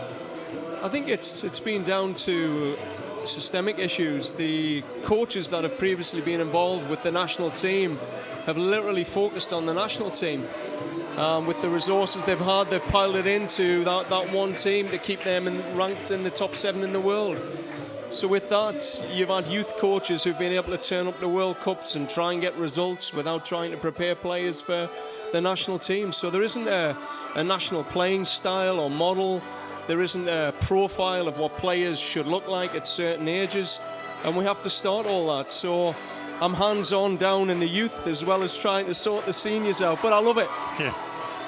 I think it's been down to systemic issues. The coaches that have previously been involved with the national team have literally focused on the national team. With the resources they've had, they've piled it into that one team to keep them ranked in the top 7 in the world. So with that, you've had youth coaches who've been able to turn up to World Cups and try and get results without trying to prepare players for the national team. So there isn't a national playing style or model. There isn't a profile of what players should look like at certain ages, and we have to start all that. So I'm hands-on down in the youth as well as trying to sort the seniors out, but I love it. Yeah.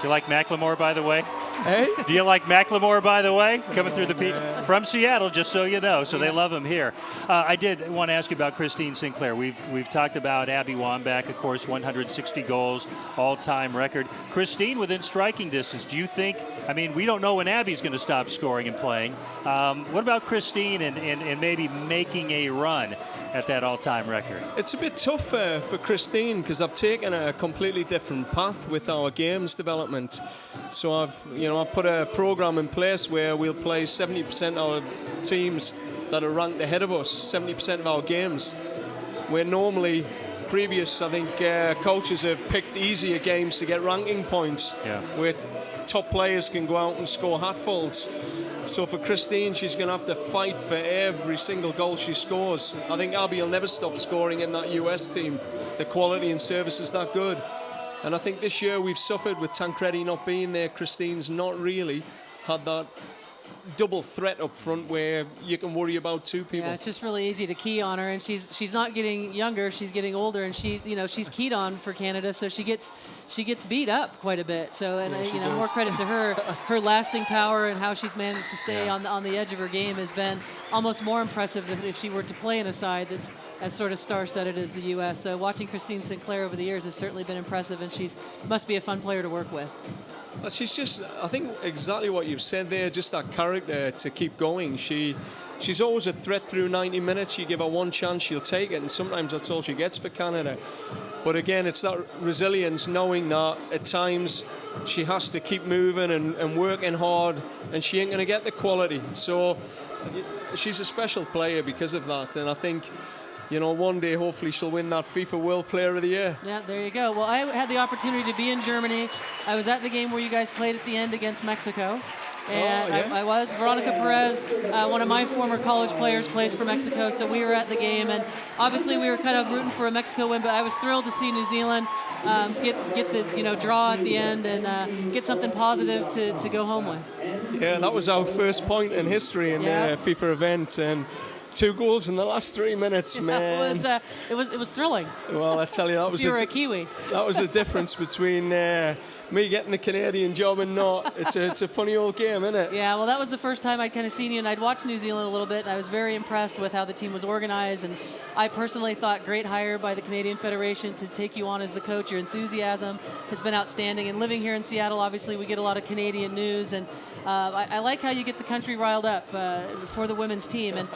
Do you like Macklemore, by the way? Hey? Do you like Macklemore, by the way? Coming through the from Seattle, just so you know. So they love him here. I did want to ask you about Christine Sinclair. We've talked about Abby Wambach, of course, 160 goals, all-time record. Christine within striking distance. Do you think? I mean, we don't know when Abby's going to stop scoring and playing. What about Christine and maybe making a run at that all-time record? It's a bit tough for Christine because I've taken a completely different path with our games development. So I've put a program in place where we'll play 70% of our teams that are ranked ahead of us, 70% of our games. Where normally, previous, I think, coaches have picked easier games to get ranking points, where top players can go out and score hatfuls. So for Christine, she's going to have to fight for every single goal she scores. I think Abby will never stop scoring in that US team. The quality and service is that good. And I think this year we've suffered with Tancredi not being there. Christine's not really had that double threat up front where you can worry about two people. Yeah, it's just really easy to key on her, and she's not getting younger, she's getting older, and she's keyed on for Canada, so she gets beat up quite a bit. So, and more credit to her lasting power and how she's managed to stay on the edge of her game has been almost more impressive than if she were to play in a side that's as sort of star-studded as the U.S. So watching Christine Sinclair over the years has certainly been impressive, and she's must be a fun player to work with. Well, she's just, I think exactly what you've said there, just that character to keep going. She's always a threat through 90 minutes. You give her one chance, she'll take it, and sometimes that's all she gets for Canada. But again, it's that resilience, knowing that at times she has to keep moving and working hard, and she ain't going to get the quality. So she's a special player because of that, and I think, one day hopefully she'll win that FIFA World Player of the Year. Yeah, there you go. Well, I had the opportunity to be in Germany. I was at the game where you guys played at the end against Mexico. And I was. Veronica Perez, one of my former college players, plays for Mexico, so we were at the game. And obviously we were kind of rooting for a Mexico win, but I was thrilled to see New Zealand get the draw at the end and get something positive to go home with. Yeah, that was our first point in history in the FIFA event. And 2 goals in the last 3 minutes, man. It was thrilling. Well, I tell you, that was you were a Kiwi. That was the difference between me getting the Canadian job and not. It's a funny old game, isn't it? Yeah, well, that was the first time I'd kind of seen you, and I'd watched New Zealand a little bit, and I was very impressed with how the team was organized, and I personally thought great hire by the Canadian Federation to take you on as the coach. Your enthusiasm has been outstanding, and living here in Seattle, obviously, we get a lot of Canadian news, and I like how you get the country riled up for the women's team. And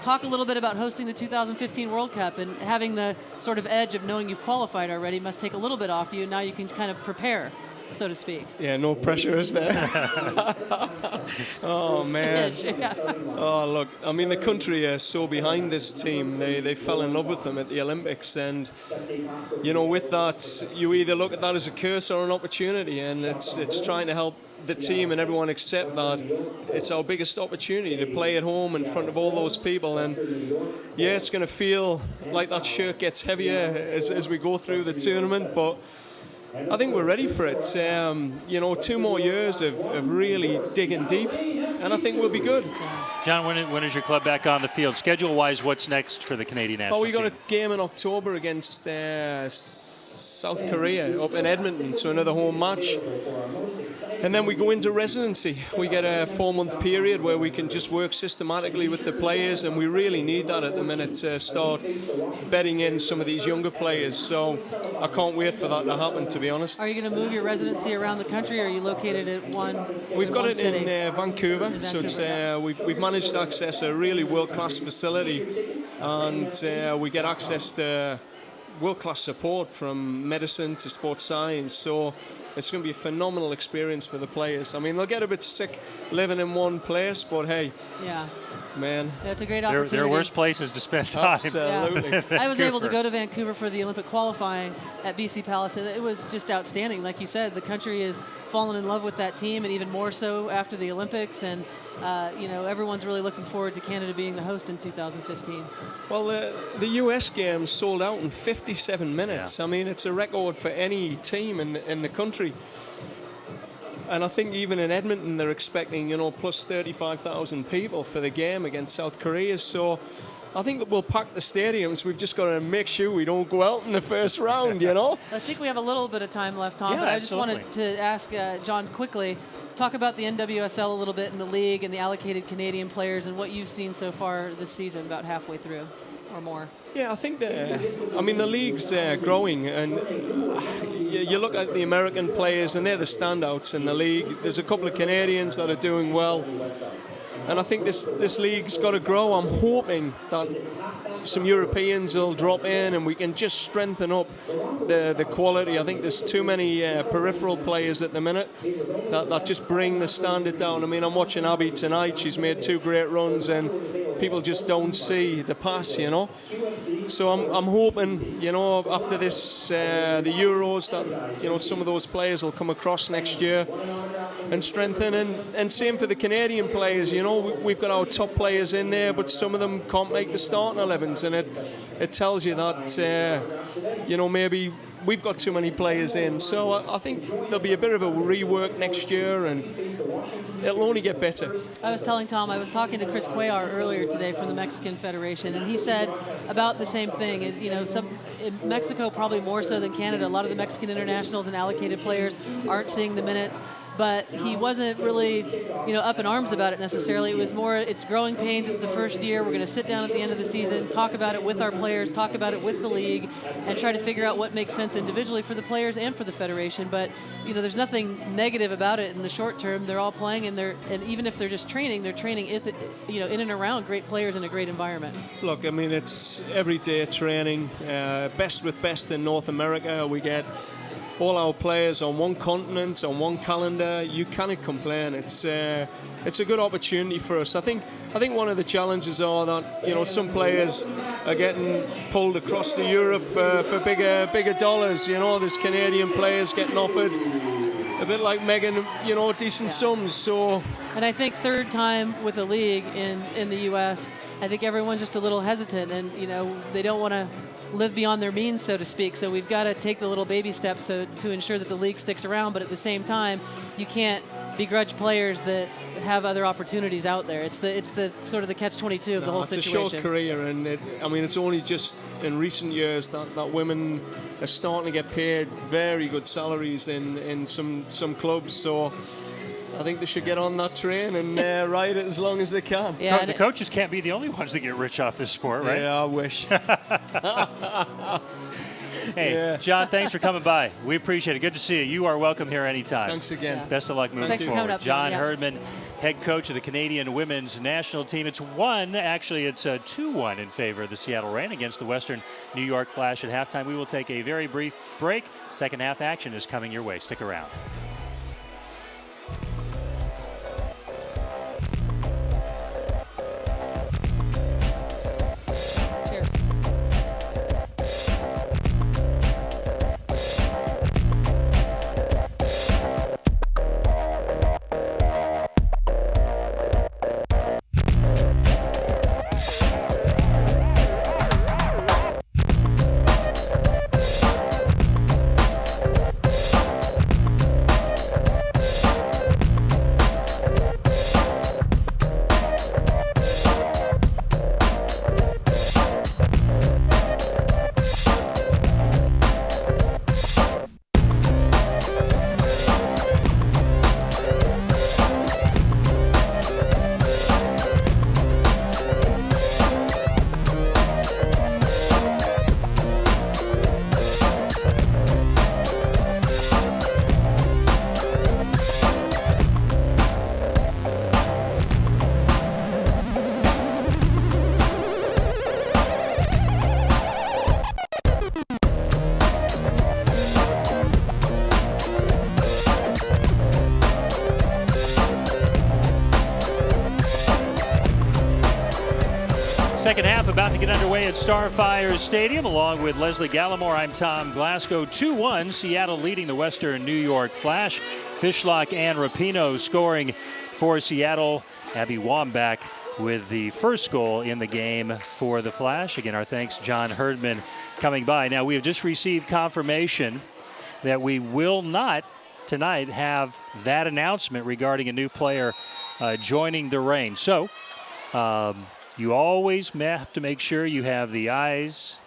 talk a little bit about hosting the 2015 World Cup and having the sort of edge of knowing you've qualified already must take a little bit off you. Now you can kind of prepare, so to speak. Yeah, no pressure, is there? Oh, man. Oh, look, I mean, the country is so behind this team. They fell in love with them at the Olympics. And, with that, you either look at that as a curse or an opportunity. And it's trying to help the team and everyone accept that it's our biggest opportunity to play at home in front of all those people. And yeah, it's going to feel like that shirt gets heavier as we go through the tournament, but I think we're ready for it. 2 more years of really digging deep, and I think we'll be good. John, when is your club back on the field? Schedule-wise, what's next for the Canadian national team? We got a game in October against South Korea up in Edmonton, so another home match. And then we go into residency. We get a 4-month period where we can just work systematically with the players, and we really need that at the minute to start bedding in some of these younger players. So I can't wait for that to happen, to be honest. Are you going to move your residency around the country, or are you located at one? We've got it city? in Vancouver. So it's we've managed to access a really world-class facility, and we get access to world-class support from medicine to sports science. So it's going to be a phenomenal experience for the players. I mean, they'll get a bit sick living in one place, but hey, Yeah. man, That's a great opportunity. There are worse places to spend time. absolutely. I was able to go to Vancouver for the Olympic qualifying at BC Palace, and it was just outstanding. Like you said, the country has fallen in love with that team, and even more so after the Olympics. And everyone's really looking forward to Canada being the host in 2015. Well, the US games sold out in 57 minutes. Yeah. I mean, it's a record for any team in the country. And I think even in Edmonton, they're expecting, plus 35,000 people for the game against South Korea. So I think that we'll pack the stadiums. We've just got to make sure we don't go out in the first round, I think we have a little bit of time left, Tom, Yeah, but I just absolutely. wanted to ask John quickly, talk about the NWSL a little bit in the league and the allocated Canadian players and what you've seen so far this season, about halfway through or more. Yeah, I think the league's growing, and you look at the American players, and they're the standouts in the league. There's a couple of Canadians that are doing well, and I think this league's got to grow. I'm hoping that some Europeans will drop in, and we can just strengthen up the quality. I think there's too many peripheral players at the minute that just bring the standard down. I mean, I'm watching Abby tonight. She's made 2 great runs, and people just don't see the pass, So I'm hoping, after this, the Euros, that, some of those players will come across next year and strengthen. And same for the Canadian players, we've got our top players in there, but some of them can't make the starting 11s, and it tells you that, maybe we've got too many players in. So I think there'll be a bit of a rework next year, and it'll only get better. I was telling Tom, I was talking to Chris Cuellar earlier today from the Mexican Federation, and he said about the same thing. Is in Mexico probably more so than Canada. A lot of the Mexican internationals and allocated players aren't seeing the minutes. But he wasn't really, up in arms about it necessarily. It was more, it's growing pains. It's the first year. We're going to sit down at the end of the season, talk about it with our players, talk about it with the league, and try to figure out what makes sense individually for the players and for the federation. But there's nothing negative about it in the short term. They're all playing, and even if they're just training, they're training in and around great players in a great environment. Look, I mean, it's everyday training, best with best in North America. We get all our players on one continent, on one calendar. You cannot complain. It's a good opportunity for us. I think one of the challenges are that some players are getting pulled across to Europe for bigger dollars. There's Canadian players getting offered a bit like Megan, decent sums. So, and I think third time with the league in the U.S., I think everyone's just a little hesitant, and they don't want to live beyond their means, so to speak. So we've got to take the little baby steps to ensure that the league sticks around. But at the same time, you can't begrudge players that have other opportunities out there. It's the sort of the catch-22 of the whole situation. It's a short career, and it's only just in recent years that women are starting to get paid very good salaries in some clubs. So I think they should get on that train and ride it as long as they can. Yeah, The coaches can't be the only ones that get rich off this sport, right? Yeah, I wish. Hey, Yeah. John, thanks for coming by. We appreciate it. Good to see you. You are welcome here anytime. Thanks again. Yeah. Best of luck moving Thanks for forward. coming up, John. John Yes. Herdman, head coach of the Canadian women's national team. It's a 2-1 in favor of the Seattle Reign against the Western New York Flash at halftime. We will take a very brief break. Second half action is coming your way. Stick around. Cheers. Second half about to get underway at Starfire Stadium. Along with Lesle Gallimore, I'm Tom Glasgow. 2-1, Seattle leading the Western New York Flash. Fishlock and Rapinoe scoring for Seattle. Abby Wambach with the first goal in the game for the Flash. Again, our thanks, John Herdman, coming by. Now, we have just received confirmation that we will not tonight have that announcement regarding a new player joining the Reign. So, you always have to make sure you have the I's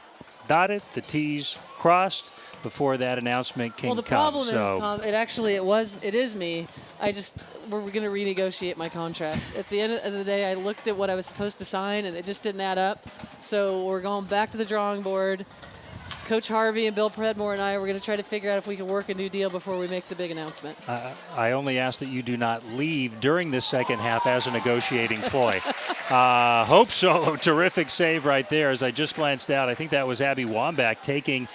dotted, the T's crossed before that announcement can come. Well, the problem is, Tom, it is me. We're going to renegotiate my contract. At the end of the day, I looked at what I was supposed to sign, and it just didn't add up. So we're going back to the drawing board. Coach Harvey and Bill Predmore and I, we're going to try to figure out if we can work a new deal before we make the big announcement. I only ask that you do not leave during the second half as a negotiating ploy. Hope so. Terrific save right there. As I just glanced out, I think that was Abby Wambach taking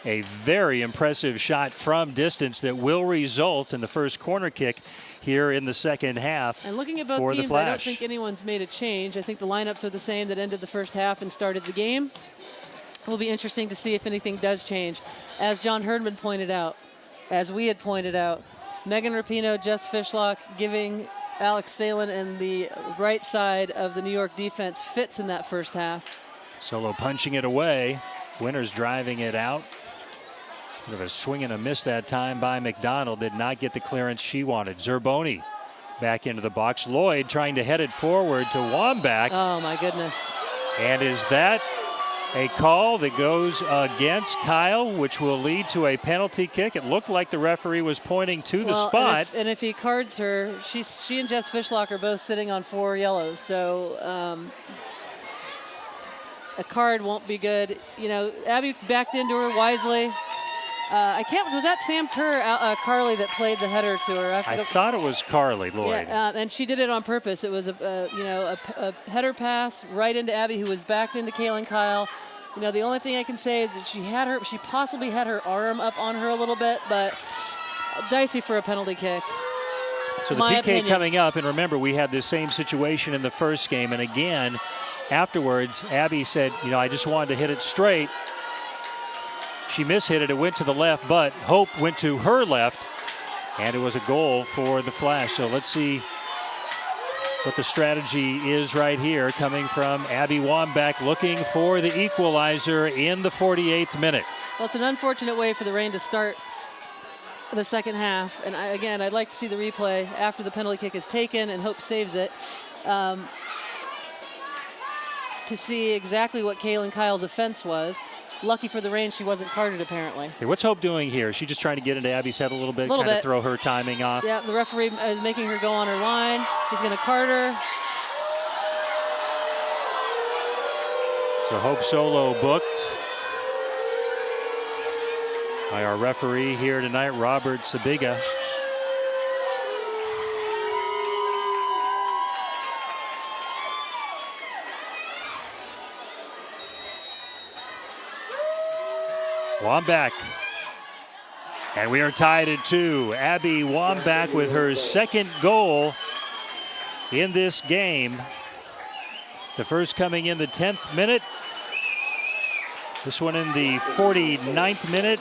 a very impressive shot from distance that will result in the first corner kick here in the second half. And looking at both teams, I don't think anyone's made a change. I think the lineups are the same that ended the first half and started the game. It will be interesting to see if anything does change. As John Herdman pointed out, as we had pointed out, Megan Rapinoe, Jess Fishlock giving Alex Sahlen and the right side of the New York defense fits in that first half. Solo punching it away. Winters driving it out. Bit of a swing and a miss that time by McDonald. Did not get the clearance she wanted. Zerboni back into the box. Lloyd trying to head it forward to Wambach. Oh, my goodness. And is that a call that goes against Kyle, which will lead to a penalty kick? It looked like the referee was pointing to the spot. And if he cards her, she and Jess Fishlock are both sitting on 4 yellows. So a card won't be good. You know, Abby backed into her wisely. Was that Sam Kerr, Carly, that played the header to her? I thought it was Carly, Lloyd. Yeah, and she did it on purpose. It was a header pass right into Abby, who was backed into Kaylin Kyle. You know, the only thing I can say is that she possibly had her arm up on her a little bit, but dicey for a penalty kick. So the PK coming up, and remember, we had this same situation in the first game, and again, afterwards, Abby said, you know, I just wanted to hit it straight. She mishit it. It went to the left, but Hope went to her left, and it was a goal for the Flash. So let's see what the strategy is right here, coming from Abby Wambach, looking for the equalizer in the 48th minute. Well, it's an unfortunate way for the Reign to start the second half. And I'd like to see the replay after the penalty kick is taken and Hope saves it, to see exactly what Kaylin Kyle's offense was. Lucky for the Reign, she wasn't carded, apparently. Okay, what's Hope doing here? Is she just trying to get into Abby's head a little bit, kind of throw her timing off? Yeah, the referee is making her go on her line. He's going to card her. So Hope solo booked by our referee here tonight, Robert Sabiga. Wambach. And we are tied at 2. Abby Wambach with her second goal in this game. The first coming in the 10th minute. This one in the 49th minute.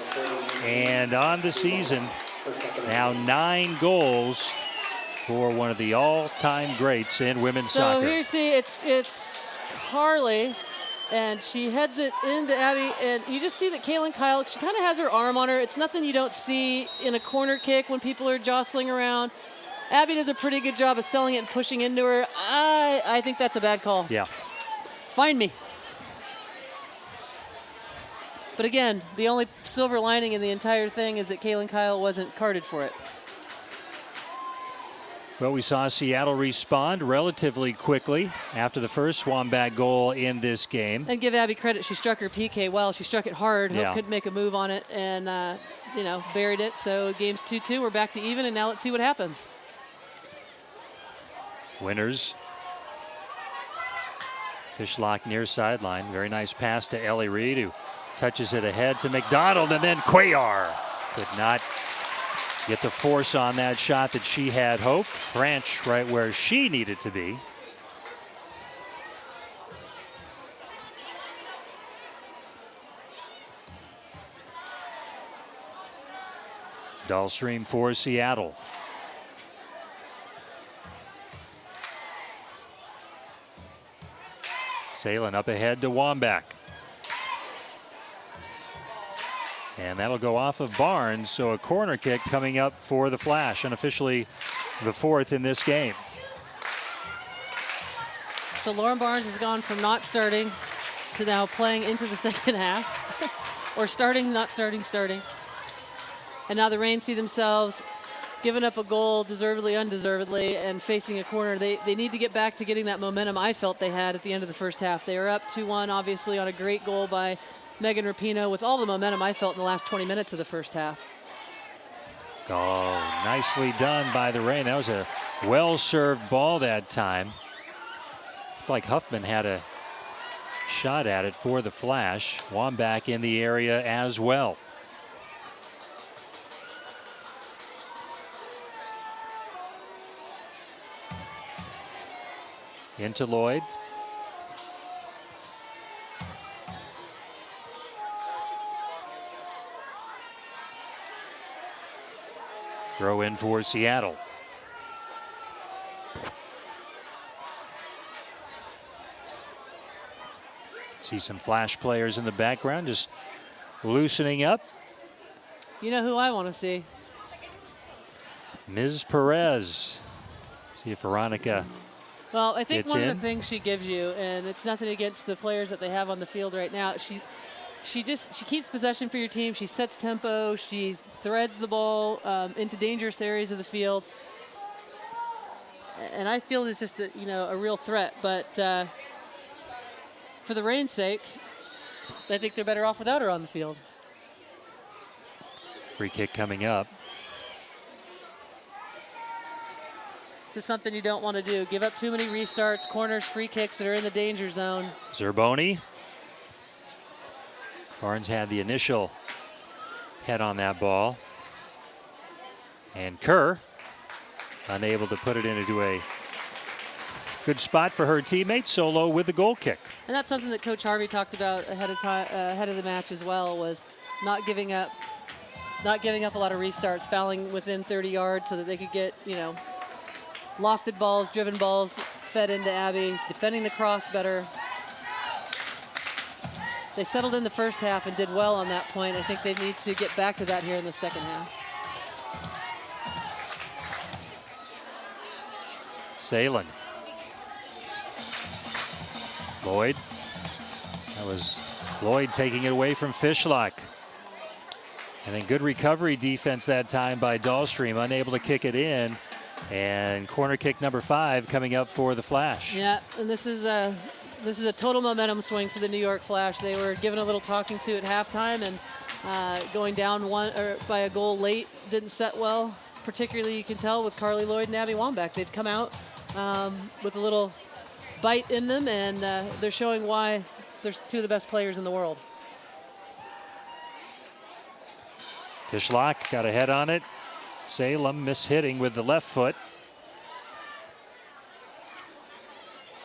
And on the season, now 9 goals for one of the all-time greats in women's soccer. So here you see it's Carly. And she heads it into Abby, and you just see that Kaylin Kyle, she kind of has her arm on her. It's nothing you don't see in a corner kick when people are jostling around. Abby does a pretty good job of selling it and pushing into her. I think that's a bad call. Yeah. Find me. But again, the only silver lining in the entire thing is that Kaylin Kyle wasn't carded for it. Well, we saw Seattle respond relatively quickly after the first Wambach goal in this game. And give Abby credit. She struck her PK well. She struck it hard. Yeah. Hope couldn't make a move on it and, buried it. So game's 2-2. We're back to even, and now let's see what happens. Winters. Fishlock near sideline. Very nice pass to Ellie Reed, who touches it ahead to McDonald, and then Cuellar could not get the force on that shot that she had hoped. Franch right where she needed to be. Dallstream for Seattle. Sahlen up ahead to Wambach. And that'll go off of Barnes, so a corner kick coming up for the Flash, unofficially the 4th in this game. So Lauren Barnes has gone from not starting to now playing into the second half. Or starting, not starting, starting. And now the Reigns see themselves giving up a goal, deservedly, undeservedly, and facing a corner. They need to get back to getting that momentum I felt they had at the end of the first half. They were up 2-1, obviously, on a great goal by Megan Rapinoe with all the momentum I felt in the last 20 minutes of the first half. Oh, nicely done by the Reign. That was a well-served ball that time. Looked like Huffman had a shot at it for the Flash. Wambach in the area as well. Into Lloyd. Throw in for Seattle. See some Flash players in the background just loosening up. You know who I want to see? Ms. Perez. See if Veronica. Well, I think It's one of in. the things she gives you, and it's nothing against the players that they have on the field right now, she keeps possession for your team. She sets tempo. She threads the ball into dangerous areas of the field. And I feel it's just a real threat. But for the Reign's sake, I think they're better off without her on the field. Free kick coming up. This is something you don't want to do. Give up too many restarts, corners, free kicks that are in the danger zone. Zerboni. Barnes had the initial head on that ball. And Kerr unable to put it into a good spot for her teammate. Solo with the goal kick. And that's something that Coach Harvey talked about ahead of the match as well, was not giving up a lot of restarts, fouling within 30 yards so that they could get, lofted balls, driven balls fed into Abby, defending the cross better. They settled in the first half and did well on that point. I think they need to get back to that here in the second half. Sahlen. Lloyd. That was Lloyd taking it away from Fishlock. And then good recovery defense that time by Dallstream, unable to kick it in. And corner kick number 5 coming up for the Flash. Yeah, and this is a total momentum swing for the New York Flash. They were given a little talking to at halftime, and going down by a goal late didn't set well. Particularly, you can tell with Carly Lloyd and Abby Wambach. They've come out with a little bite in them, and they're showing why they're two of the best players in the world. Fishlock got a head on it. Salem mishitting with the left foot.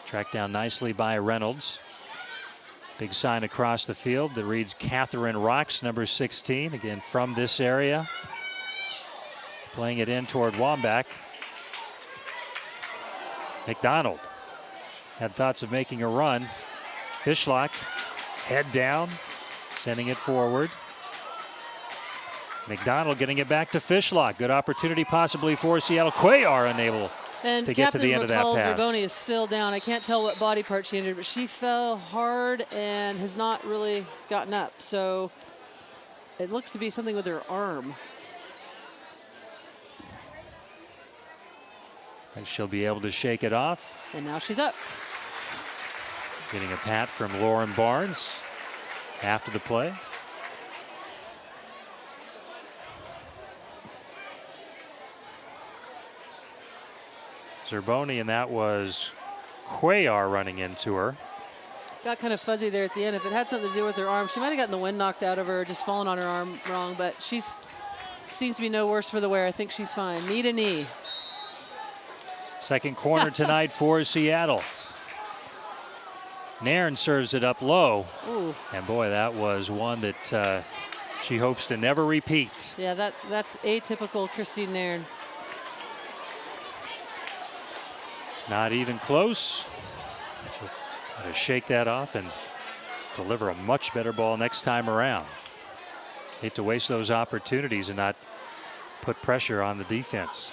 Tracked down nicely by Reynolds. Big sign across the field that reads Catherine Rocks, number 16, again from this area. Playing it in toward Wambach. McDonald had thoughts of making a run. Fishlock, head down, sending it forward. McDonald getting it back to Fishlock. Good opportunity possibly for Seattle. Cuellar unable to get to the end of that pass. Zerboni is still down. I can't tell what body part she injured, but she fell hard and has not really gotten up. So it looks to be something with her arm. And she'll be able to shake it off. And now she's up. Getting a pat from Lauren Barnes after the play. Zerboni, and that was Cuellar running into her. Got kind of fuzzy there at the end. If it had something to do with her arm, she might have gotten the wind knocked out of her, just fallen on her arm wrong, but seems to be no worse for the wear. I think she's fine. Knee to knee. Second corner tonight for Seattle. Nairn serves it up low. Ooh. And boy, that was one that she hopes to never repeat. Yeah, that's atypical Christine Nairn. Not even close. She'll try to shake that off and deliver a much better ball next time around. Hate to waste those opportunities and not put pressure on the defense.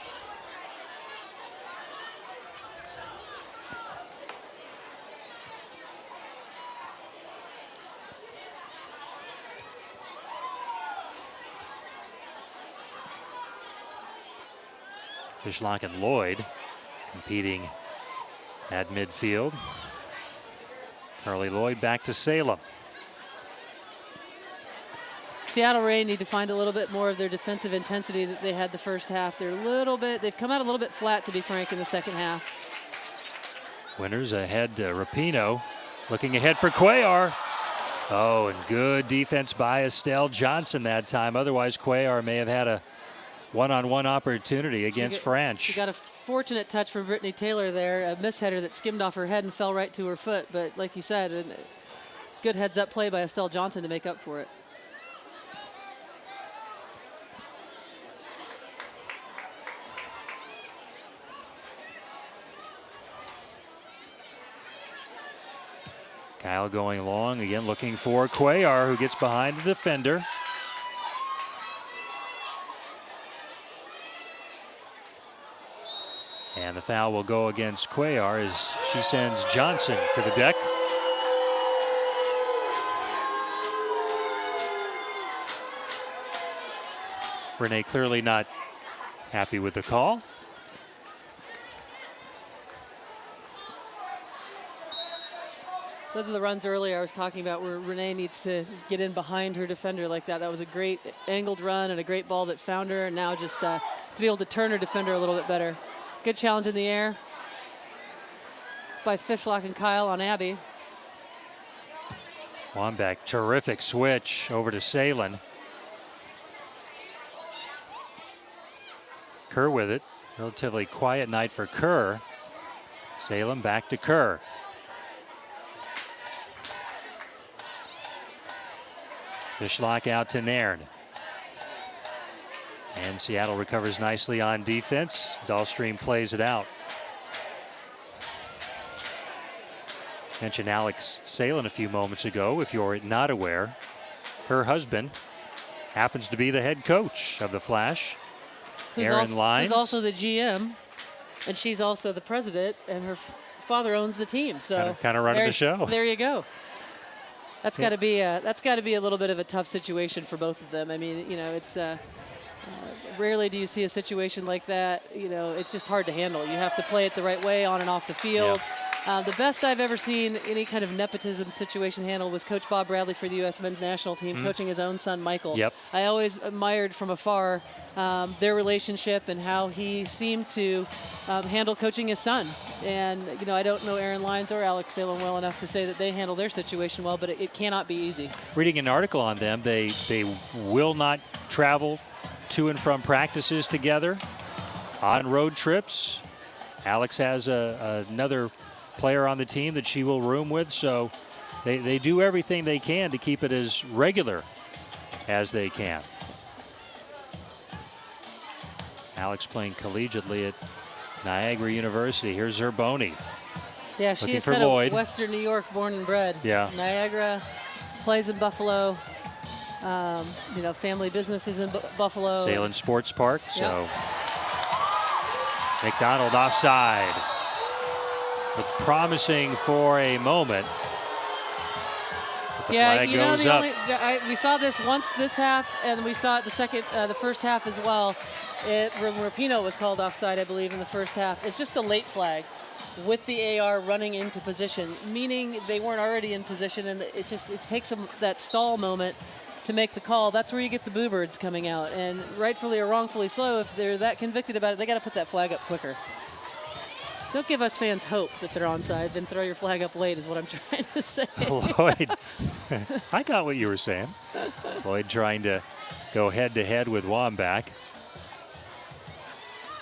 Fishlock and Lloyd competing at midfield. Carly Lloyd back to Salem. Seattle Reign need to find a little bit more of their defensive intensity that they had the first half. They've come out a little bit flat, to be frank, in the second half. Winners ahead to Rapinoe. Looking ahead for Cuellar. Oh, and good defense by Estelle Johnson that time. Otherwise, Cuellar may have had a one-on-one opportunity against Franch. She got a fortunate touch from Brittany Taylor there, a misheader that skimmed off her head and fell right to her foot. But like you said, a good heads-up play by Estelle Johnson to make up for it. Kyle going long, again looking for Cuellar, who gets behind the defender. And the foul will go against Cuellar as she sends Johnson to the deck. Renee clearly not happy with the call. Those are the runs earlier I was talking about where Renee needs to get in behind her defender like that. That was a great angled run and a great ball that found her. And now just to be able to turn her defender a little bit better. Good challenge in the air by Fishlock and Kyle on Abby. Wambach, terrific switch over to Sahlen. Kerr with it. Relatively quiet night for Kerr. Salem back to Kerr. Fishlock out to Nairn. And Seattle recovers nicely on defense. Dallstream plays it out. Mentioned Alex Sahlen a few moments ago. If you're not aware, her husband happens to be the head coach of the Flash. Aaron Lyons. Who's also the GM, and she's also the president, and her father owns the team. So kind of running the show. There you go. That's got to be a little bit of a tough situation for both of them. I mean, you know, it's rarely do you see a situation like that. You know, it's just hard to handle. You have to play it the right way on and off the field. Yeah. The best I've ever seen any kind of nepotism situation handled was Coach Bob Bradley for the U.S. men's national team, coaching his own son, Michael. Yep. I always admired from afar their relationship and how he seemed to handle coaching his son. And, you know, I don't know Aaron Lyons or Alex Salem well enough to say that they handle their situation well, but it cannot be easy. Reading an article on them, they will not travel to and from practices together on road trips. Alex has another player on the team that she will room with, so they do everything they can to keep it as regular as they can. Alex playing collegiately at Niagara University. Here's Zerboni. Yeah, she is kind of Western New York born and bred. Yeah. Niagara, plays in Buffalo. You know, family businesses in Buffalo. Sahlen Sports Park, so McDonald offside. Looked promising for a moment. But the flag goes up. We saw this once this half, and we saw it the first half as well. Rapinoe was called offside, I believe, in the first half. It's just the late flag with the AR running into position, meaning they weren't already in position, and it takes them that stall moment to make the call. That's where you get the boo birds coming out, and rightfully or wrongfully so, if they're that convicted about it, they got to put that flag up quicker. Don't give us fans hope that they're onside, then throw your flag up late is what I'm trying to say. Lloyd, I got what you were saying. Lloyd trying to go head-to-head with Wambach.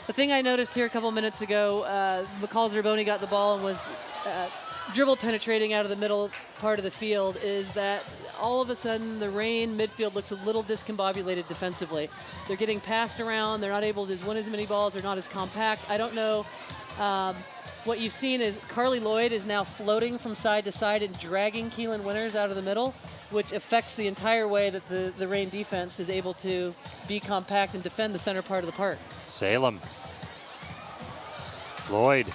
The thing I noticed here a couple minutes ago, McCall Zerboni got the ball and was dribble penetrating out of the middle part of the field, is that all of a sudden the Reign midfield looks a little discombobulated defensively. They're getting passed around. They're not able to win as many balls. They're not as compact. I don't know. What you've seen is Carly Lloyd is now floating from side to side and dragging Keelan Winters out of the middle, which affects the entire way that the Reign defense is able to be compact and defend the center part of the park. Salem. Lloyd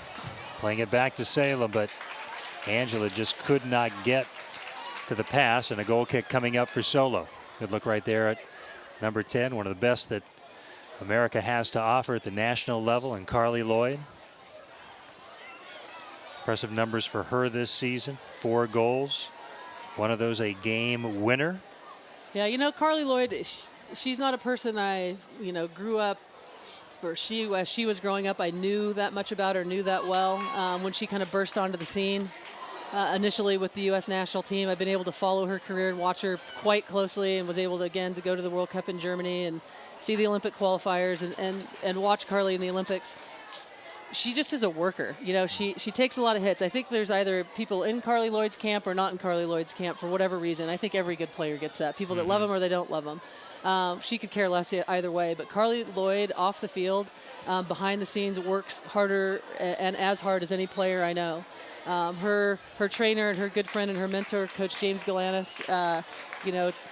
playing it back to Salem, but Angela just could not get to the pass, and a goal kick coming up for Solo. Good look right there at number 10, one of the best that America has to offer at the national level, and Carly Lloyd. Impressive numbers for her this season, 4 goals. One of those a game winner. Yeah, you know, Carly Lloyd, she's not a person I, grew up, or as she was growing up, I knew that much about her, knew that well. When she kind of burst onto the scene initially with the U.S. national team, I've been able to follow her career and watch her quite closely, and was able to, again, to go to the World Cup in Germany and see the Olympic qualifiers and watch Carly in the Olympics. She just is a worker. She takes a lot of hits. I think there's either people in Carly Lloyd's camp or not in Carly Lloyd's camp for whatever reason. I think every good player gets that. People that love them or they don't love them. She could care less either way. But Carly Lloyd off the field, behind the scenes, works harder and as hard as any player I know. Her trainer and her good friend and her mentor, Coach James Galanis,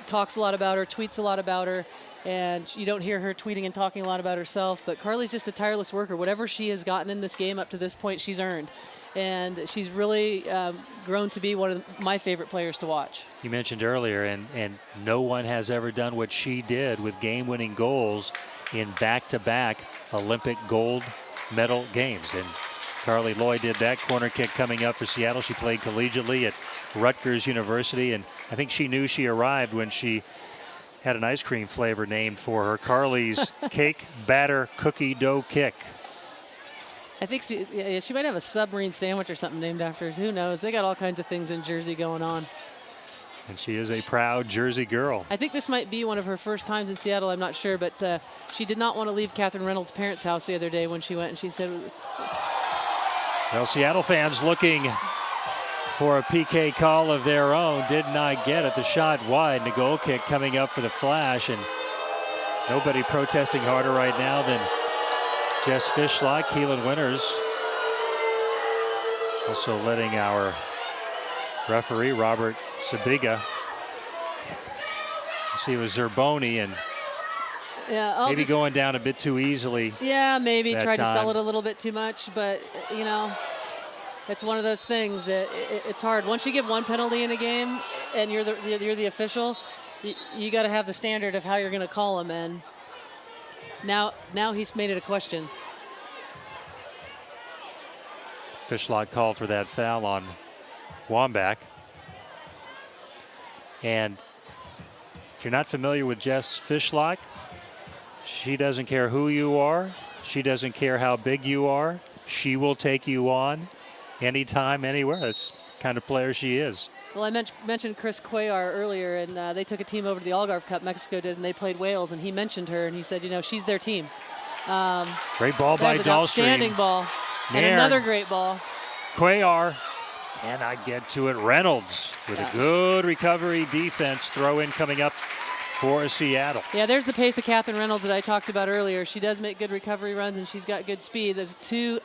talks a lot about her, tweets a lot about her. And you don't hear her tweeting and talking a lot about herself, but Carly's just a tireless worker. Whatever she has gotten in this game up to this point, she's earned. And she's really grown to be one of my favorite players to watch. You mentioned earlier, and no one has ever done what she did with game-winning goals in back-to-back Olympic gold medal games. And Carly Lloyd did that. Corner kick coming up for Seattle. She played collegiately at Rutgers University, and I think she knew she arrived when she had an ice cream flavor named for her, Carly's Cake Batter Cookie Dough Kick. I think she might have a submarine sandwich or something named after her. Who knows? They got all kinds of things in Jersey going on. And she is a proud Jersey girl. I think this might be one of her first times in Seattle. I'm not sure, but she did not want to leave Catherine Reynolds' parents' house the other day when she went, and she said... Well, Seattle fans looking for a PK call of their own, did not get it. The shot wide, and the goal kick coming up for the Flash, and nobody protesting harder right now than Jess Fishlock. Keelan Winters also letting our referee, Robert Sabiga, see it was Zerboni, and maybe going down a bit too easily. Yeah, maybe tried to sell time. it a little bit too much, but, it's one of those things. It's hard. Once you give one penalty in a game and you're the official, you got to have the standard of how you're going to call them. And now he's made it a question. Fishlock called for that foul on Wambach. And if you're not familiar with Jess Fishlock, she doesn't care who you are. She doesn't care how big you are. She will take you on anytime, anywhere. That's the kind of player she is. Well, I mentioned Chris Cuellar earlier, and they took a team over to the Algarve Cup, Mexico did, and they played Wales, and he mentioned her, and he said, she's their team. Great ball by Dallstream. Outstanding ball. Nairn. And another great ball. Cuellar cannot get to it. Reynolds with a good recovery defense. Throw in coming up for Seattle. Yeah, there's the pace of Catherine Reynolds that I talked about earlier. She does make good recovery runs, and she's got good speed. There's 2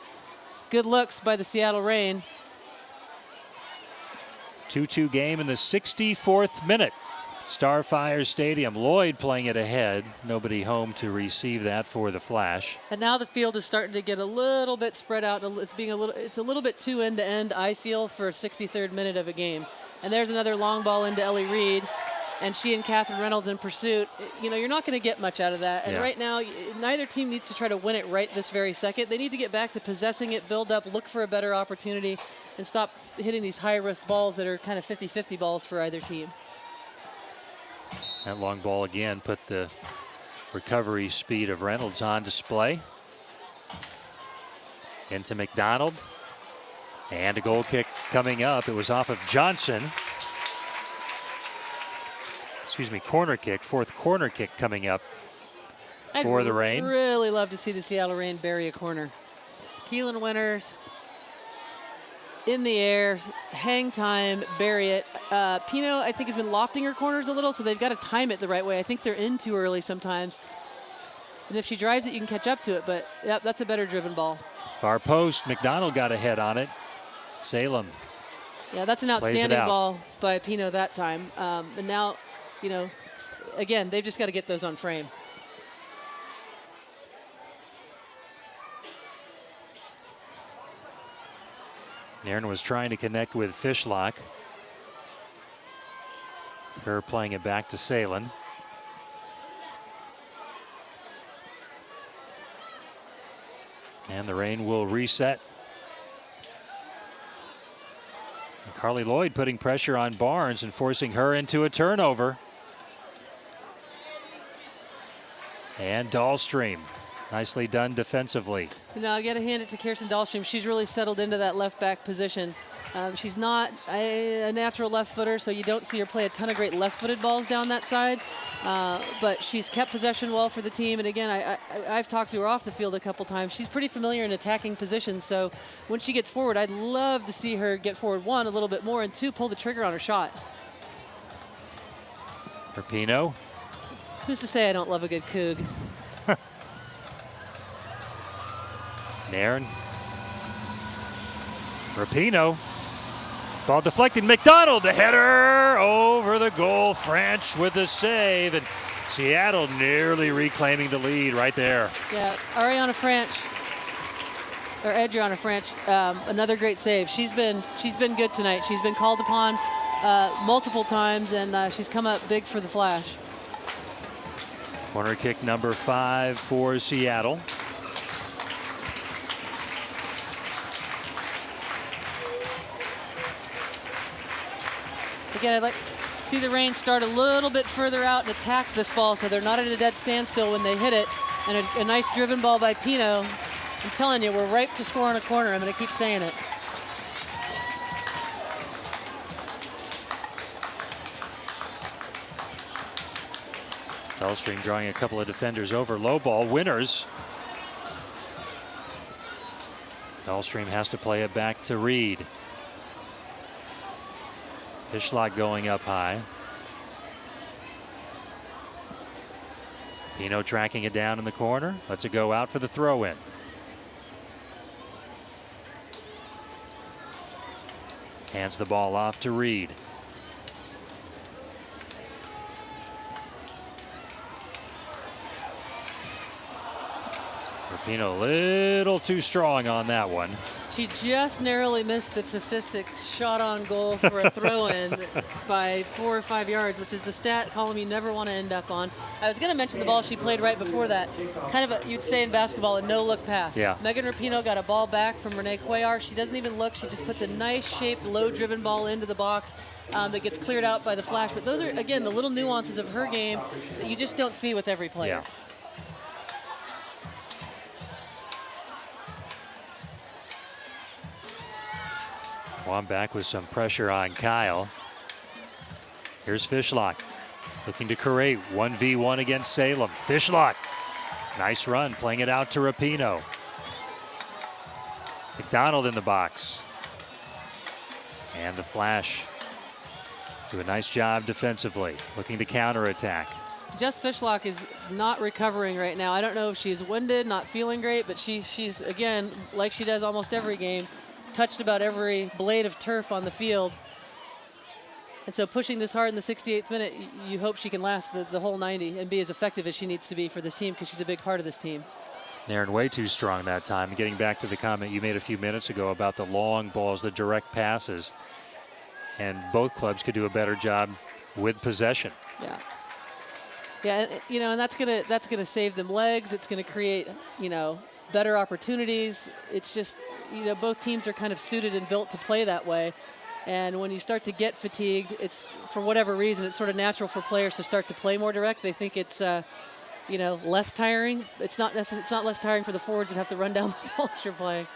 good looks by the Seattle Reign. 2-2 game in the 64th minute. Starfire Stadium. Lloyd playing it ahead. Nobody home to receive that for the Flash. And now the field is starting to get a little bit spread out. It's a little bit too end-to-end, I feel, for a 63rd minute of a game. And there's another long ball into Ellie Reed. And she and Catherine Reynolds in pursuit. You're not going to get much out of that. And right now, neither team needs to try to win it right this very second. They need to get back to possessing it, build up, look for a better opportunity, and stop hitting these high-risk balls that are kind of 50-50 balls for either team. That long ball again put the recovery speed of Reynolds on display. Into McDonald. And a goal kick coming up. It was off of Johnson. Corner kick. 4th corner kick coming up for the Reign. I'd really love to see the Seattle Reign bury a corner. Keelan Winters in the air, hang time, bury it. Pino, I think, has been lofting her corners a little, so they've got to time it the right way. I think they're in too early sometimes. And if she drives it, you can catch up to it, but yep, that's a better driven ball. Far post, McDonald got a head on it. Salem. Yeah, that's an outstanding ball by Pino that time. And now, you know, again, they've just got to get those on frame. Nairn was trying to connect with Fishlock. Kerr playing it back to Sahlen. And the rain will reset. And Carly Lloyd putting pressure on Barnes and forcing her into a turnover. And Dallstream. Nicely done defensively. You know, I got to hand it to Kirsten Dallstream. She's really settled into that left back position. She's not a natural left footer, so you don't see her play a ton of great left-footed balls down that side. But she's kept possession well for the team. And again, I've talked to her off the field a couple times. She's pretty familiar in attacking positions. So when she gets forward, I'd love to see her get forward, one, a little bit more, and two, pull the trigger on her shot. Rapinoe. Who's to say I don't love a good Coug? Nairn. Rapinoe. Ball deflected. McDonald, the header over the goal. Franch with a save. And Seattle nearly reclaiming the lead right there. Yeah, Adriana Franch, another great save. She's been good tonight. She's been called upon multiple times, and she's come up big for the Flash. Corner kick number 5 for Seattle. Again, I'd like to see the Reigns start a little bit further out and attack this ball so they're not at a dead standstill when they hit it. And a nice driven ball by Pino. I'm telling you, we're ripe to score on a corner. I'm going to keep saying it. Dallstream drawing a couple of defenders over. Low ball, winners. Dallstream has to play it back to Reed. Fishlock going up high. Pino tracking it down in the corner. Lets it go out for the throw-in. Hands the ball off to Reed. Rapinoe a little too strong on that one. She just narrowly missed the statistic shot on goal for a throw-in by 4 or 5 yards, which is the stat column you never want to end up on. I was going to mention the ball she played right before that. Kind of, you'd say in basketball, a no-look pass. Yeah. Megan Rapinoe got a ball back from Renee Cuellar. She doesn't even look. She just puts a nice shaped, low-driven ball into the box that gets cleared out by the Flash. But those are, again, the little nuances of her game that you just don't see with every player. Yeah. Wambach with some pressure on Kyle. Here's Fishlock looking to create 1v1 against Salem. Fishlock, nice run, playing it out to Rapinoe. McDonald in the box. And the Flash do a nice job defensively, looking to counterattack. Jess Fishlock is not recovering right now. I don't know if she's winded, not feeling great, but she's, again, like she does almost every game, touched about every blade of turf on the field. And so pushing this hard in the 68th minute, you hope she can last the whole 90 and be as effective as she needs to be for this team because she's a big part of this team. Nairn way too strong that time. Getting back to the comment you made a few minutes ago about the long balls, the direct passes. And both clubs could do a better job with possession. Yeah. Yeah, you know, and that's gonna save them legs. It's gonna create, you know, better opportunities. It's just, you know, both teams are kind of suited and built to play that way. And when you start to get fatigued, it's, for whatever reason, it's sort of natural for players to start to play more direct. They think it's, you know, less tiring. It's not less tiring for the forwards that have to run down the ball as you're playing.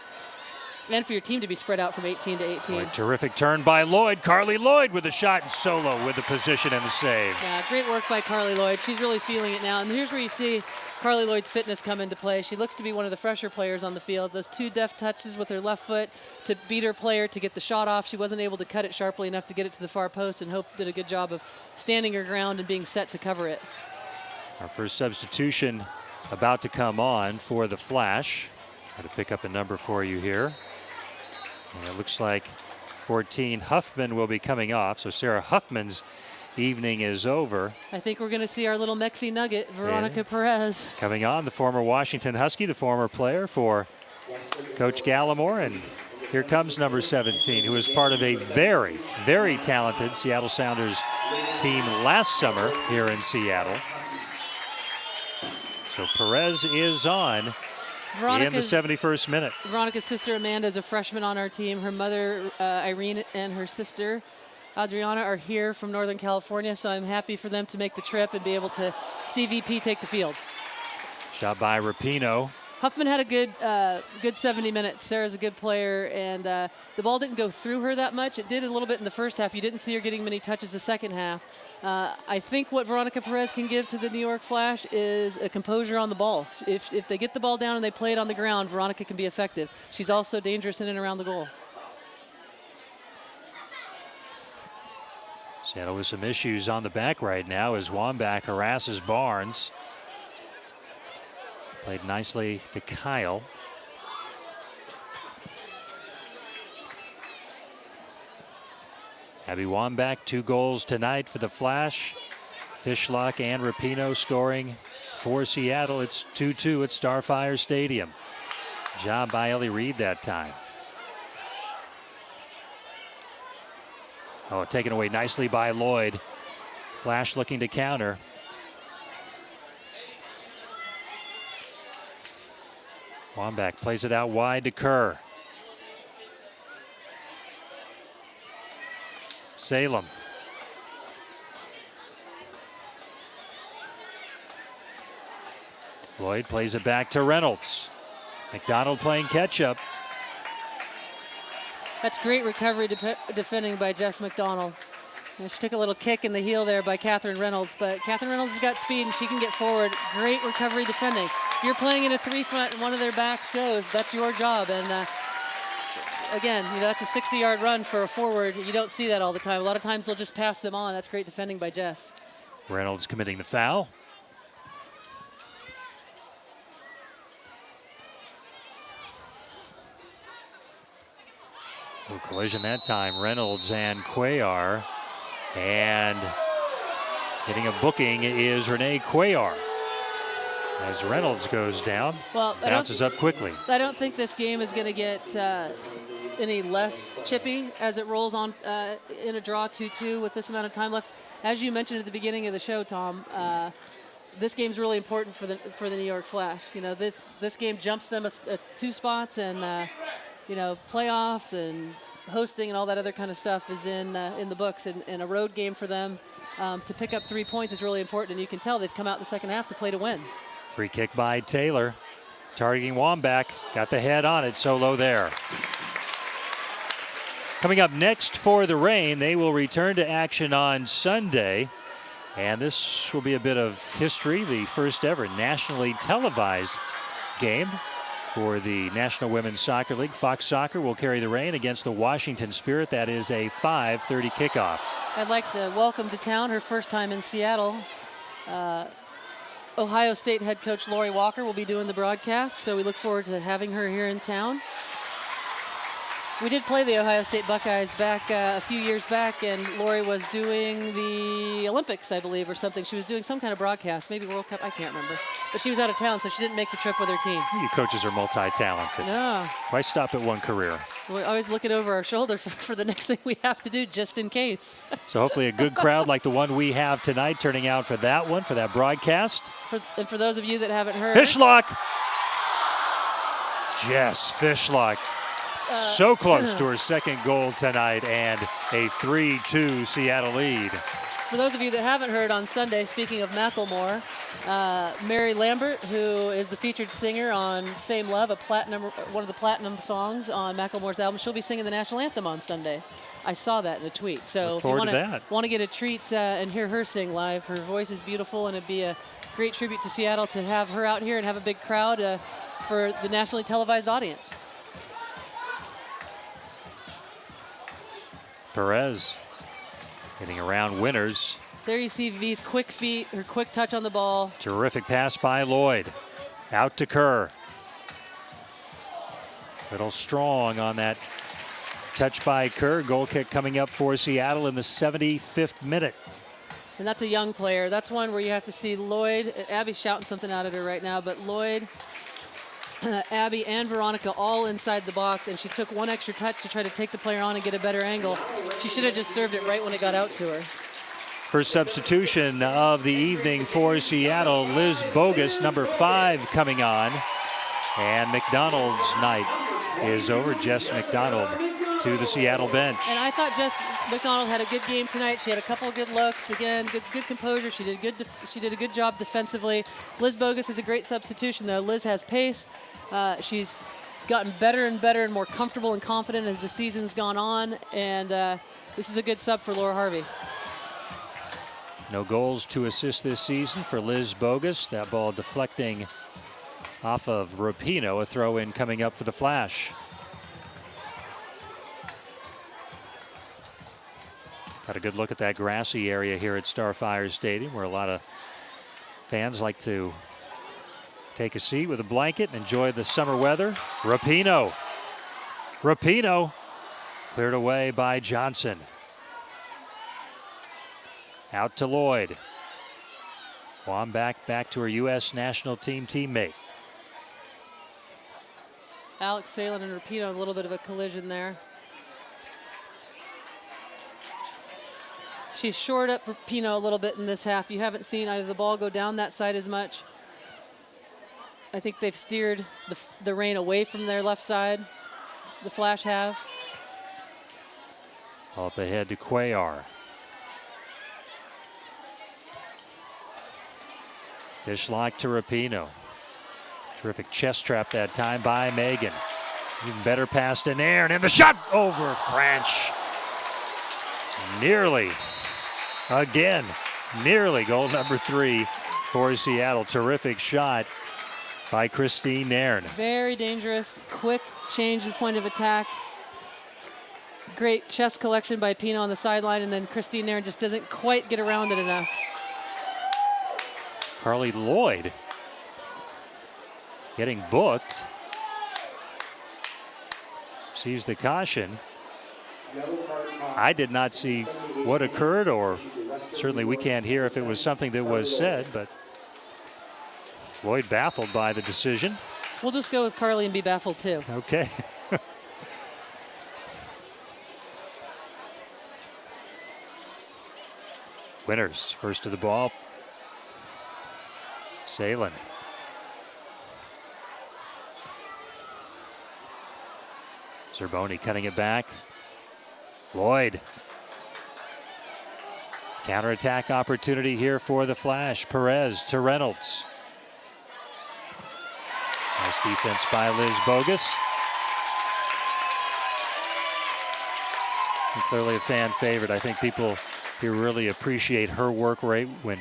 And for your team to be spread out from 18 to 18. Boy, terrific turn by Lloyd. Carly Lloyd with a shot and solo with the position and the save. Yeah, great work by Carly Lloyd. She's really feeling it now. And here's where you see Carly Lloyd's fitness come into play. She looks to be one of the fresher players on the field. Those 2 deft touches with her left foot to beat her player to get the shot off. She wasn't able to cut it sharply enough to get it to the far post, and Hope did a good job of standing her ground and being set to cover it. Our first substitution about to come on for the Flash. Got to pick up a number for you here. And it looks like 14 Huffman will be coming off. So Sarah Huffman's evening is over. I think we're going to see our little Mexi nugget, Veronica Perez. Coming on, the former Washington Husky, the former player for Coach Gallimore. And here comes number 17, who was part of a very, very talented Seattle Sounders team last summer here in Seattle. So Perez is on in the 71st minute. Veronica's sister Amanda is a freshman on our team. Her mother Irene and her sister Adriana are here from Northern California, so I'm happy for them to make the trip and be able to see VP take the field. Shot by Rapinoe. Huffman had a good 70 minutes. Sarah's a good player, and the ball didn't go through her that much. It did a little bit in the first half. You didn't see her getting many touches the second half. I think what Veronica Perez can give to the New York Flash is a composure on the ball. If they get the ball down and they play it on the ground, Veronica can be effective. She's also dangerous in and around the goal. Seattle with some issues on the back right now as Wambach harasses Barnes. Played nicely to Kyle. Abby Wambach, 2 goals tonight for the Flash. Fishlock and Rapinoe scoring for Seattle. It's 2-2 at Starfire Stadium. Job by Ellie Reed that time. Oh, taken away nicely by Lloyd. Flash looking to counter. Wambach plays it out wide to Kerr. Salem. Lloyd plays it back to Reynolds. McDonald playing catch-up. That's great recovery defending by Jess McDonald. You know, she took a little kick in the heel there by Catherine Reynolds, but Catherine Reynolds has got speed and she can get forward. Great recovery defending. If you're playing in a 3-front and one of their backs goes, that's your job. And again, you know, that's a 60-yard run for a forward. You don't see that all the time. A lot of times they'll just pass them on. That's great defending by Jess. Reynolds committing the foul. No collision that time. Reynolds and Cuellar. And getting a booking is Renee Cuellar. As Reynolds goes down, bounces up quickly. I don't think this game is going to get any less chippy as it rolls on in a draw 2-2 with this amount of time left. As you mentioned at the beginning of the show, Tom, this game's really important for the New York Flash. You know, this game jumps them 2 spots, and you know, playoffs and hosting and all that other kind of stuff is in the books. And a road game for them to pick up 3 points is really important. And you can tell they've come out in the second half to play to win. Free kick by Taylor, targeting Wambach. Got the head on it, solo there. Coming up next for the Reign, they will return to action on Sunday. And this will be a bit of history, the first ever nationally televised game for the National Women's Soccer League. Fox Soccer will carry the Reign against the Washington Spirit. That is a 5:30 kickoff. I'd like to welcome to town her first time in Seattle. Ohio State head coach Lori Walker will be doing the broadcast, so we look forward to having her here in town. We did play the Ohio State Buckeyes back a few years back, and Lori was doing the Olympics, I believe, or something. She was doing some kind of broadcast, maybe World Cup, I can't remember. But she was out of town, so she didn't make the trip with her team. You coaches are multi-talented. Yeah. Why stop at one career? We always look it over our shoulder for the next thing we have to do, just in case. So hopefully a good crowd like the one we have tonight turning out for that one, for that broadcast. And for those of you that haven't heard. Fishlock! Jess Fishlock. So close to her second goal tonight, and a 3-2 Seattle lead. For those of you that haven't heard on Sunday, speaking of Macklemore, Mary Lambert, who is the featured singer on Same Love, one of the platinum songs on Macklemore's album, she'll be singing the national anthem on Sunday. I saw that in a tweet. So Look forward to that. Want to get a treat and hear her sing live, her voice is beautiful, and it'd be a great tribute to Seattle to have her out here and have a big crowd for the nationally televised audience. Perez getting around Winters. There you see V's quick feet, her quick touch on the ball. Terrific pass by Lloyd. Out to Kerr. Little strong on that touch by Kerr. Goal kick coming up for Seattle in the 75th minute. And that's a young player. That's one where you have to see Lloyd. Abby's shouting something out at her right now, but Lloyd, Abby, and Veronica all inside the box, and she took one extra touch to try to take the player on and get a better angle. She should have just served it right when it got out to her. First substitution of the evening for Seattle. Liz Bogus, number 5, coming on. And McDonald's night is over. Jess McDonald to the Seattle bench. And I thought Jess McDonald had a good game tonight. She had a couple of good looks. Again, good composure. She did a good job defensively. Liz Bogus is a great substitution, though. Liz has pace. She's gotten better and better and more comfortable and confident as the season's gone on. And this is a good sub for Laura Harvey. No goals to assist this season for Liz Bogus. That ball deflecting off of Rapinoe. A throw-in coming up for the Flash. Got a good look at that grassy area here at Starfire Stadium, where a lot of fans like to take a seat with a blanket and enjoy the summer weather. Rapinoe cleared away by Johnson. Out to Lloyd. Wambach back to her U.S. national team teammate. Alex Sahlen and Rapinoe, a little bit of a collision there. She's shored up Rapinoe a little bit in this half. You haven't seen either the ball go down that side as much. I think they've steered the rain away from their left side. The Flash have. Up ahead to Cuellar. Fishlock to Rapinoe. Terrific chest trap that time by Megan. Even better pass to Nairn, and the shot over Franch. Nearly. Again, nearly goal number 3 for Seattle. Terrific shot by Christine Nairn. Very dangerous, quick change the point of attack. Great chest collection by Pino on the sideline, and then Christine Nairn just doesn't quite get around it enough. Carly Lloyd getting booked. Sees the caution. I did not see what occurred, or certainly we can't hear if it was something that was said, but Lloyd baffled by the decision. We'll just go with Carly and be baffled too. Okay. Winters first to the ball. Sahlen. Zerboni cutting it back. Lloyd. Counterattack opportunity here for the Flash. Perez to Reynolds. Nice defense by Liz Bogus. And clearly a fan favorite. I think people here really appreciate her work rate when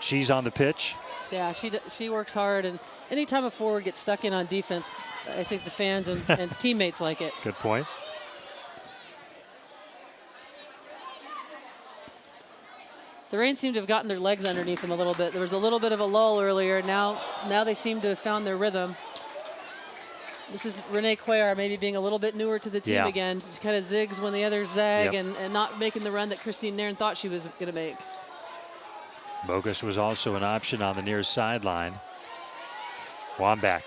she's on the pitch. Yeah, she works hard, and anytime a forward gets stuck in on defense, I think the fans and teammates like it. Good point. The rain seemed to have gotten their legs underneath them a little bit. There was a little bit of a lull earlier. Now they seem to have found their rhythm. This is Renee Cuellar maybe being a little bit newer to the team again. She kind of zigs when the others zag, and not making the run that Christine Nairn thought she was going to make. Bogus was also an option on the near sideline. Wambach.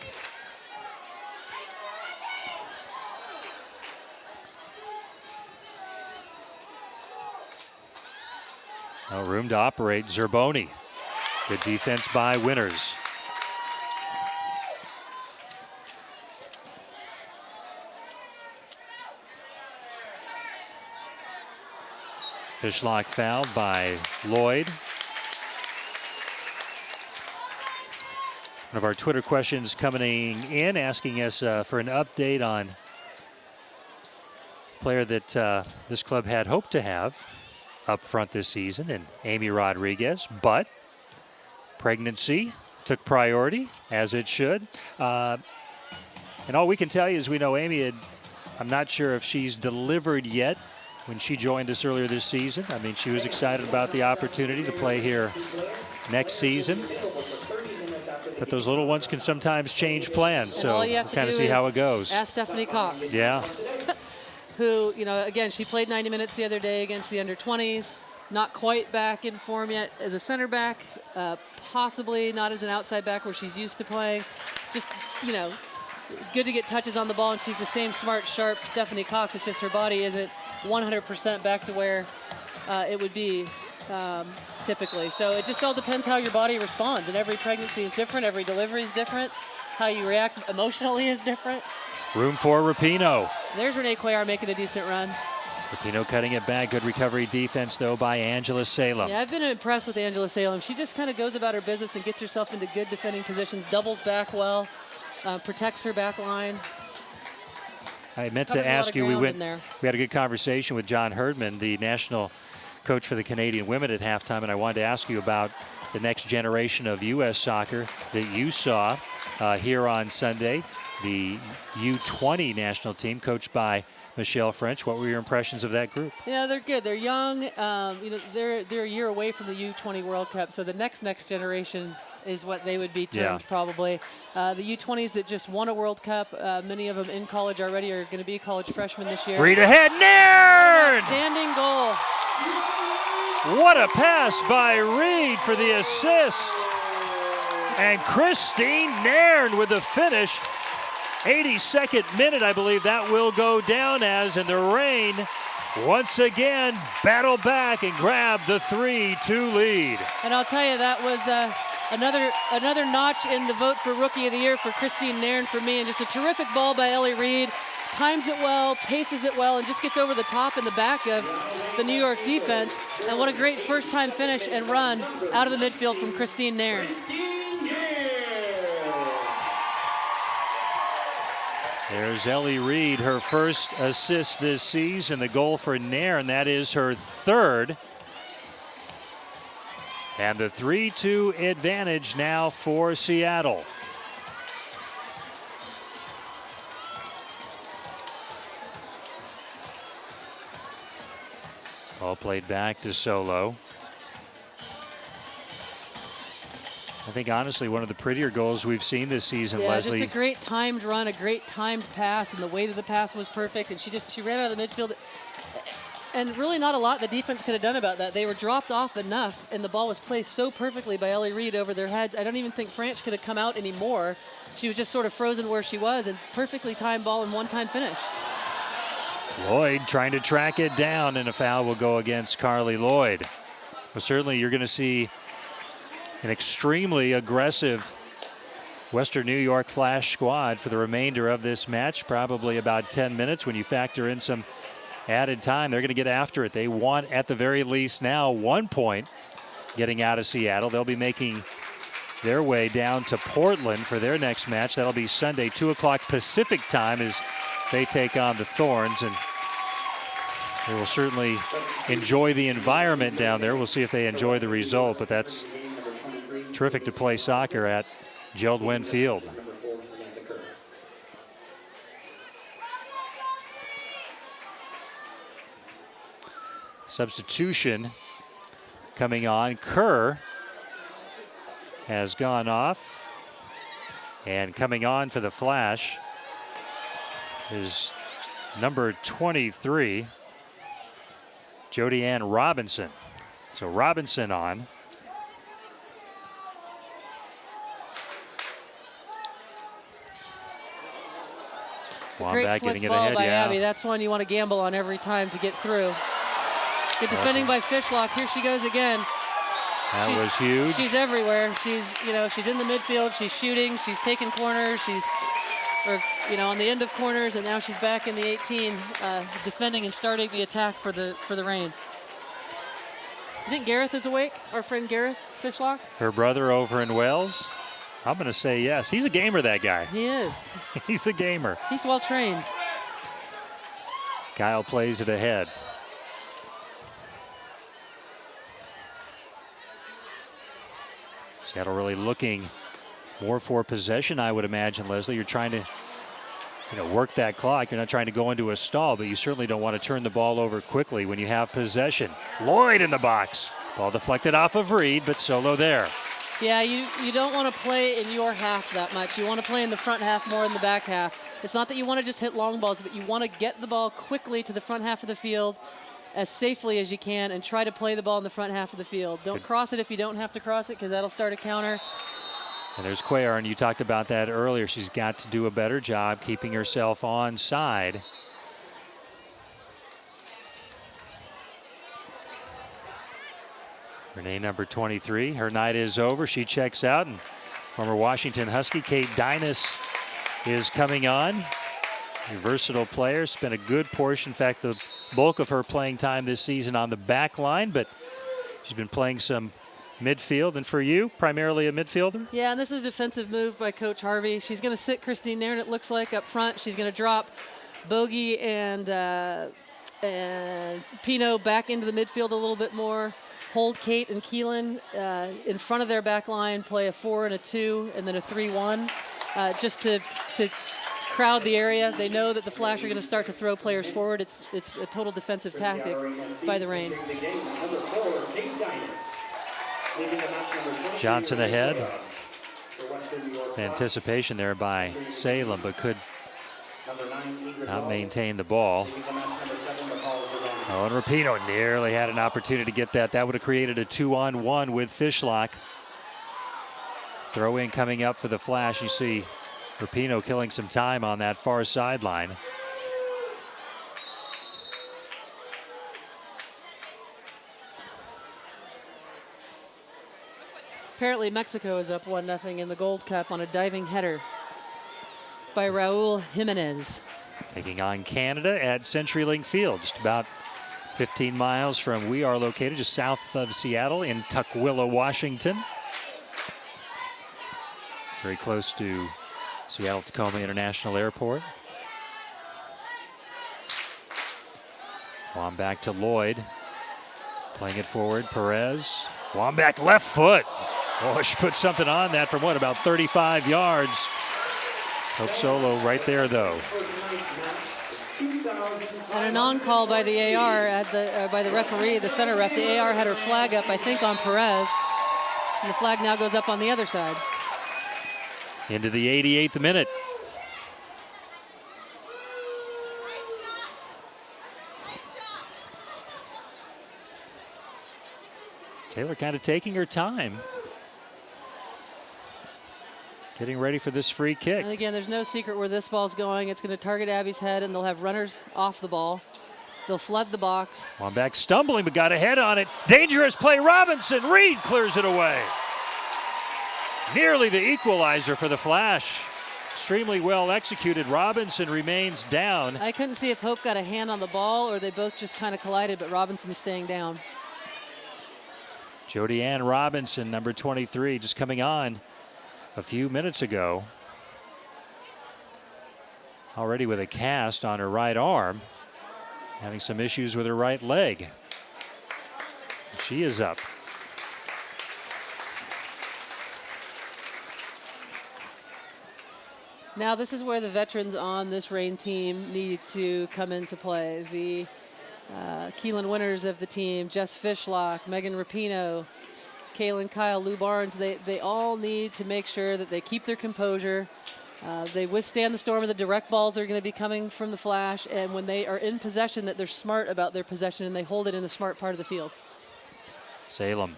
No room to operate. Zerboni. Good defense by Winters. Fishlock fouled by Lloyd. One of our Twitter questions coming in asking us for an update on a player that this club had hoped to have up front this season, and Amy Rodriguez, but pregnancy took priority, as it should. And all we can tell you is we know Amy I'm not sure if she's delivered yet when she joined us earlier this season. I mean, she was excited about the opportunity to play here next season. But those little ones can sometimes change plans, so we'll kind of see how it goes. Ask Stephanie Cox. Yeah. Who, again, she played 90 minutes the other day against the under-20s. Not quite back in form yet as a center back, possibly not as an outside back where she's used to playing. Just, good to get touches on the ball, and she's the same smart, sharp Stephanie Cox. It's just her body isn't 100% back to where it would be typically. So it just all depends how your body responds, and every pregnancy is different, every delivery is different. How you react emotionally is different. Room for Rapinoe. There's Renee Cuellar making a decent run. Rapinoe cutting it back. Good recovery defense, though, by Angela Salem. Yeah, I've been impressed with Angela Salem. She just kind of goes about her business and gets herself into good defending positions, doubles back well, protects her back line. I meant to ask you, we had a good conversation with John Herdman, the national coach for the Canadian women at halftime, and I wanted to ask you about the next generation of U.S. soccer that you saw here on Sunday, the U20 national team coached by Michelle French. What were your impressions of that group? Yeah, they're good. They're young. They're a year away from the U20 World Cup, so the next generation is what they would be termed probably. The U20s that just won a World Cup, many of them in college already, are going to be college freshmen this year. Read ahead, Nairn! Outstanding goal. What a pass by Reed for the assist. And Christine Nairn with the finish. 82nd minute, I believe that will go down as, and the Reign once again battle back and grab the 3-2 lead. And I'll tell you, that was another notch in the vote for Rookie of the Year for Christine Nairn for me, and just a terrific ball by Ellie Reed. Times it well, paces it well, and just gets over the top and the back of the New York defense. And what a great first-time finish and run out of the midfield from Christine Nairn. There's Ellie Reed, her first assist this season. The goal for Nairn, that is her third. And the 3-2 advantage now for Seattle. Ball played back to Solo. I think, honestly, one of the prettier goals we've seen this season, Leslie. Just a great timed run, a great timed pass, and the weight of the pass was perfect. And she ran out of the midfield. And really not a lot the defense could have done about that. They were dropped off enough, and the ball was placed so perfectly by Ellie Reed over their heads. I don't even think Franch could have come out anymore. She was just sort of frozen where she was, and perfectly timed ball and one-time finish. Lloyd trying to track it down, and a foul will go against Carly Lloyd. Well, certainly you're going to see an extremely aggressive Western New York Flash squad for the remainder of this match, probably about 10 minutes when you factor in some added time. They're going to get after it. They want, at the very least now, 1 point getting out of Seattle. They'll be making their way down to Portland for their next match. That'll be Sunday, 2 o'clock Pacific time, as they take on the Thorns, and they will certainly enjoy the environment down there. We'll see if they enjoy the result, but that's terrific to play soccer at Gerald Field. Substitution coming on. Kerr has gone off, and coming on for the Flash is number 23, Jody Ann Robinson. So Robinson on. Great flick ball by Abby. That's one you want to gamble on every time to get through. Good defending by Fishlock. Here she goes again. That was huge. She's everywhere. She's in the midfield. She's shooting. She's taking corners. She's on the end of corners, and now she's back in the 18, defending and starting the attack for the Reign. You think Gareth is awake? Our friend Gareth Fishlock? Her brother over in Wales? I'm going to say yes. He's a gamer, that guy. He is. He's a gamer. He's well trained. Kyle plays it ahead. Seattle really looking more for possession, I would imagine, Leslie. You're trying to work that clock. You're not trying to go into a stall, but you certainly don't want to turn the ball over quickly when you have possession. Lloyd in the box. Ball deflected off of Reed, but solo there. Yeah, you don't want to play in your half that much. You want to play in the front half more than the back half. It's not that you want to just hit long balls, but you want to get the ball quickly to the front half of the field as safely as you can and try to play the ball in the front half of the field. Don't cross it if you don't have to cross it, because that'll start a counter. And there's Cuellar, and you talked about that earlier. She's got to do a better job keeping herself onside. Renee, number 23, her night is over. She checks out, and former Washington Husky Kate Dynas is coming on. A versatile player, spent a good portion, in fact, the bulk of her playing time this season on the back line, but she's been playing some midfield. And for you, primarily a midfielder? Yeah, and this is a defensive move by Coach Harvey. She's going to sit Christine Nairn, it looks like, up front. She's going to drop Bogey and Pino back into the midfield a little bit more. Hold Kate and Keelan in front of their back line, play a 4 and a 2, and then a 3-1, just to crowd the area. They know that the Flash are going to start to throw players forward. It's a total defensive tactic by the Reign. Johnson ahead. Anticipation there by Salem, but could not maintain the ball. Oh, and Rapinoe nearly had an opportunity to get that. That would have created a 2-on-1 with Fishlock. Throw in coming up for the Flash. You see Rapinoe killing some time on that far sideline. Apparently Mexico is up 1-0 in the Gold Cup on a diving header by Raul Jimenez. Taking on Canada at CenturyLink Field, just about 15 miles from we are located, just south of Seattle in Tukwila, Washington. Very close to Seattle-Tacoma International Airport. Wambach to Lloyd. Playing it forward, Perez. Wambach left foot. Oh, she put something on that from what, about 35 yards. Hope solo right there, though. And a non-call by the AR by the referee, the center ref. The AR had her flag up, I think, on Perez. And the flag now goes up on the other side. Into the 88th minute. Taylor kind of taking her time. Getting ready for this free kick. And again, there's no secret where this ball's going. It's going to target Abby's head, and they'll have runners off the ball. They'll flood the box. Wambach stumbling, but got a head on it. Dangerous play, Robinson. Reed clears it away. Nearly the equalizer for the Flash. Extremely well executed. Robinson remains down. I couldn't see if Hope got a hand on the ball or they both just kind of collided, but Robinson's staying down. Jody Ann Robinson, number 23, just coming on a few minutes ago. Already with a cast on her right arm. Having some issues with her right leg. She is up. Now this is where the veterans on this Reign team need to come into play. The Keelan winners of the team, Jess Fishlock, Megan Rapinoe, Kaylin Kyle, Lou Barnes, they all need to make sure that they keep their composure. They withstand the storm of the direct balls that are going to be coming from the Flash, and when they are in possession, that they're smart about their possession and they hold it in the smart part of the field. Salem.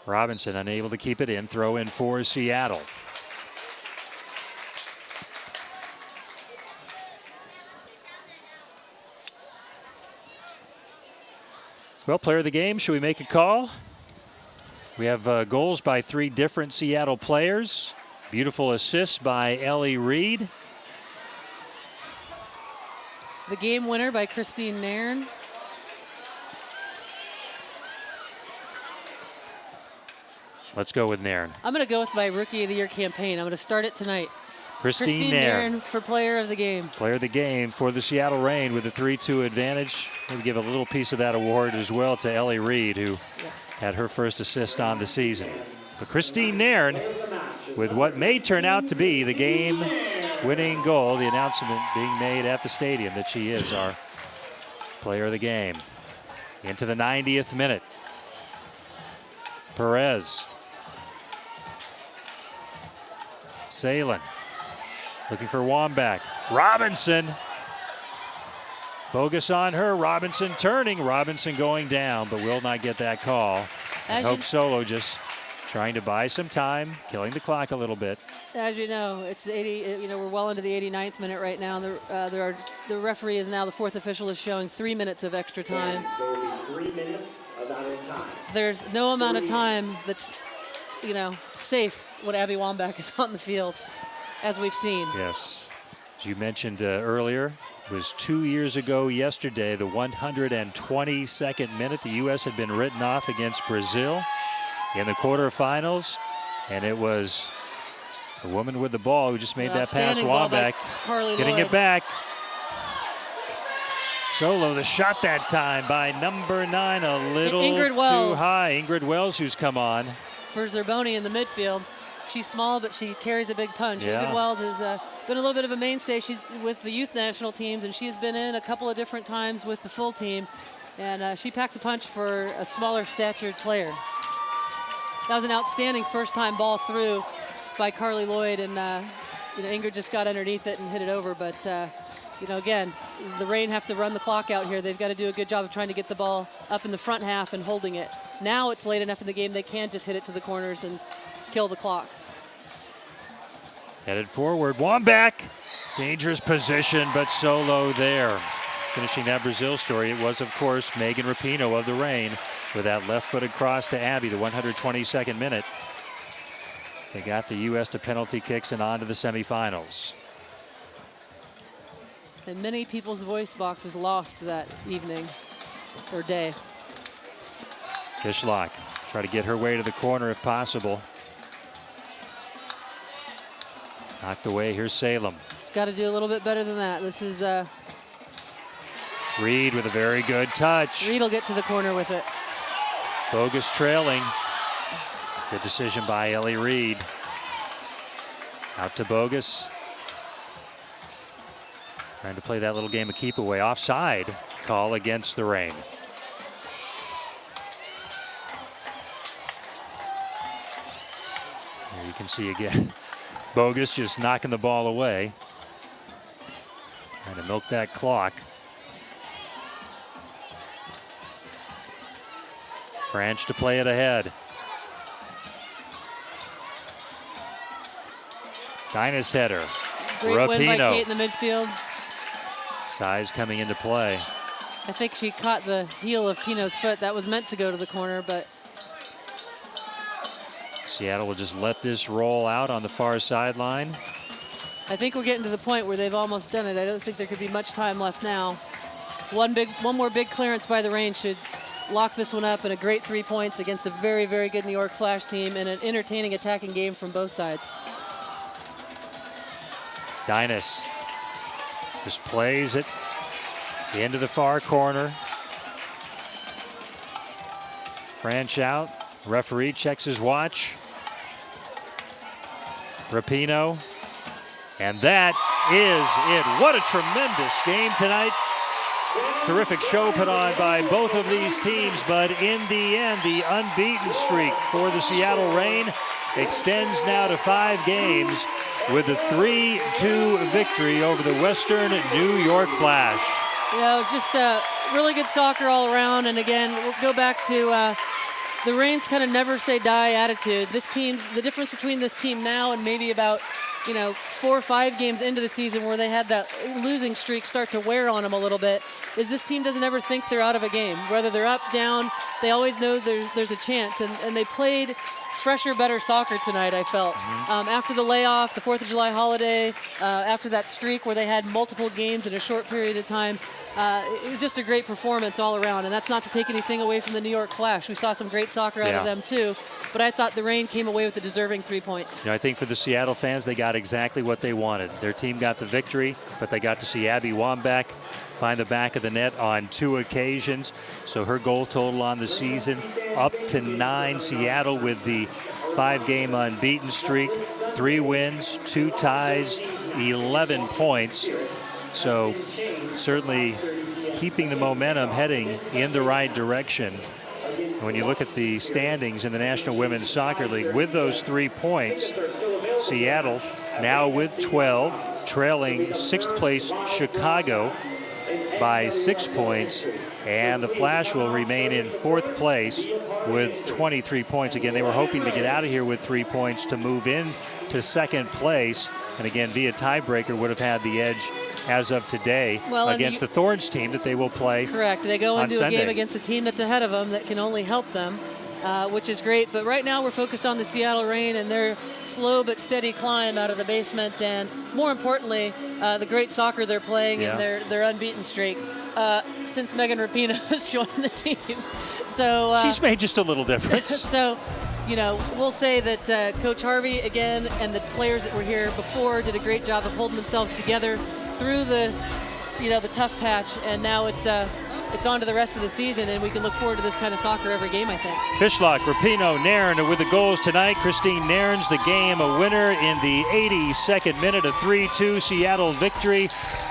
Robinson unable to keep it in. Throw in for Seattle. Well, player of the game, should we make a call? We have goals by 3 different Seattle players. Beautiful assist by Ellie Reed. The game winner by Christine Nairn. Let's go with Nairn. I'm going to go with my Rookie of the Year campaign. I'm going to start it tonight. Christine Nairn for Player of the Game. Player of the Game for the Seattle Reign with a 3-2 advantage. We'll give a little piece of that award as well to Ellie Reed, who had her first assist on the season. But Christine Nairn with what may turn out to be the game-winning goal, the announcement being made at the stadium that she is our Player of the Game. Into the 90th minute. Perez. Sahlen. Looking for Wambach. Robinson. Bogus on her. Robinson turning. Robinson going down, but will not get that call. And Hope Solo just trying to buy some time, killing the clock a little bit. As you know, it's 80. We're well into the 89th minute right now. The referee is now, the fourth official is showing 3 minutes of extra time. There will be 3 minutes of added time. There's no amount of time that's, safe when Abby Wambach is on the field, as we've seen. Yes. As you mentioned earlier, it was 2 years ago yesterday, the 122nd minute. The U.S. had been written off against Brazil in the quarterfinals, and it was the woman with the ball who just made that pass, Wambach, getting Lloyd. it back. Solo, the shot that time by number 9, a little too high. Ingrid Wells, who's come on. For Zerboni in the midfield. She's small, but she carries a big punch. Yeah. Ingrid Wells has been a little bit of a mainstay. She's with the youth national teams, and she's been in a couple of different times with the full team. And she packs a punch for a smaller statured player. That was an outstanding first-time ball through by Carly Lloyd, and Ingrid just got underneath it and hit it over. But again, the Reign have to run the clock out here. They've got to do a good job of trying to get the ball up in the front half and holding it. Now it's late enough in the game they can't just hit it to the corners and kill the clock. Headed forward, Wambach. Dangerous position, but Solo there. Finishing that Brazil story, it was, of course, Megan Rapinoe of the Reign with that left-footed cross to Abby, the 122nd minute. They got the U.S. to penalty kicks and on to the semifinals. And many people's voice boxes lost that evening or day. Fishlock, try to get her way to the corner if possible. Knocked away, here's Salem. It's got to do a little bit better than that. This is Reed with a very good touch. Reed will get to the corner with it. Bogus trailing. Good decision by Ellie Reed. Out to Bogus. Trying to play that little game of keep away. Offside call against the Reign. There you can see again. Bogus just knocking the ball away. Trying to milk that clock. Franch to play it ahead. Dinah's header. Great win by Kate in the midfield. Size coming into play. I think she caught the heel of Pino's foot. That was meant to go to the corner, but Seattle will just let this roll out on the far sideline. I think we're getting to the point where they've almost done it. I don't think there could be much time left now. One more big clearance by the Reign should lock this one up, and a great 3 points against a very, very good New York Flash team and an entertaining attacking game from both sides. Dinas just plays it into the far corner. Franch out. Referee checks his watch. Rapinoe. And that is it. What a tremendous game tonight. Terrific show put on by both of these teams, but in the end, the unbeaten streak for the Seattle Reign extends now to 5 games with a 3-2 victory over the Western New York Flash. Yeah, it was just really good soccer all around, and again, we'll go back to the Reign's kind of never say die attitude. The difference between this team now and maybe about 4 or 5 games into the season where they had that losing streak start to wear on them a little bit, is this team doesn't ever think they're out of a game. Whether they're up, down, they always know there's a chance. And they played fresher, better soccer tonight, I felt. After the layoff, the 4th of July holiday, after that streak where they had multiple games in a short period of time, it was just a great performance all around, and that's not to take anything away from the New York Flash. We saw some great soccer out of them too, but I thought the Reign came away with the deserving 3 points. I think for the Seattle fans, they got exactly what they wanted. Their team got the victory, but they got to see Abby Wambach find the back of the net on 2 occasions. So her goal total on the season up to 9. Seattle with the 5-game unbeaten streak, 3 wins, 2 ties, 11 points. So certainly keeping the momentum heading in the right direction. When you look at the standings in the National Women's Soccer League, with those 3 points, Seattle now with 12, trailing 6th place Chicago by 6 points, and the Flash will remain in 4th place with 23 points. Again, they were hoping to get out of here with 3 points to move in to 2nd place, and again, via tiebreaker would have had the edge as of today against the Thorns team that they will play. Correct. They go into Sunday. a game against a team that's ahead of them that can only help them, which is great. But right now we're focused on the Seattle Reign and their slow but steady climb out of the basement, and more importantly, the great soccer they're playing in their unbeaten streak since Megan Rapinoe has joined the team. So she's made just a little difference. So, you know, we'll say that Coach Harvey, again, and the players that were here before did a great job of holding themselves together through the, the tough patch, and now it's on to the rest of the season, and we can look forward to this kind of soccer every game, I think. Fishlock, Rapinoe, Nairn with the goals tonight. Christine Nairn's the game a winner in the 82nd minute, a 3-2 Seattle victory.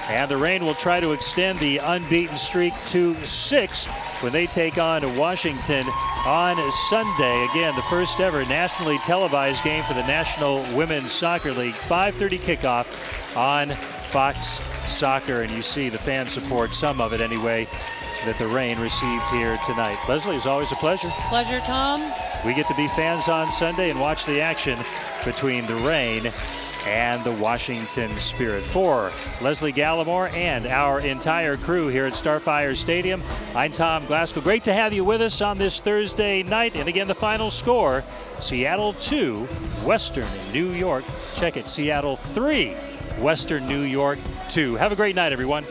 And the Reign will try to extend the unbeaten streak to 6 when they take on Washington on Sunday. Again, the first ever nationally televised game for the National Women's Soccer League. 5:30 kickoff on Fox Soccer, and you see the fan support, some of it anyway, that the Reign received here tonight. Leslie, it's always a pleasure. Pleasure, Tom. We get to be fans on Sunday and watch the action between the Reign and the Washington Spirit. For Leslie Gallimore and our entire crew here at Starfire Stadium, I'm Tom Glasgow. Great to have you with us on this Thursday night. And again, the final score, Seattle 2, Western New York. Check it, Seattle 3, Western New York 2. Have a great night, everyone.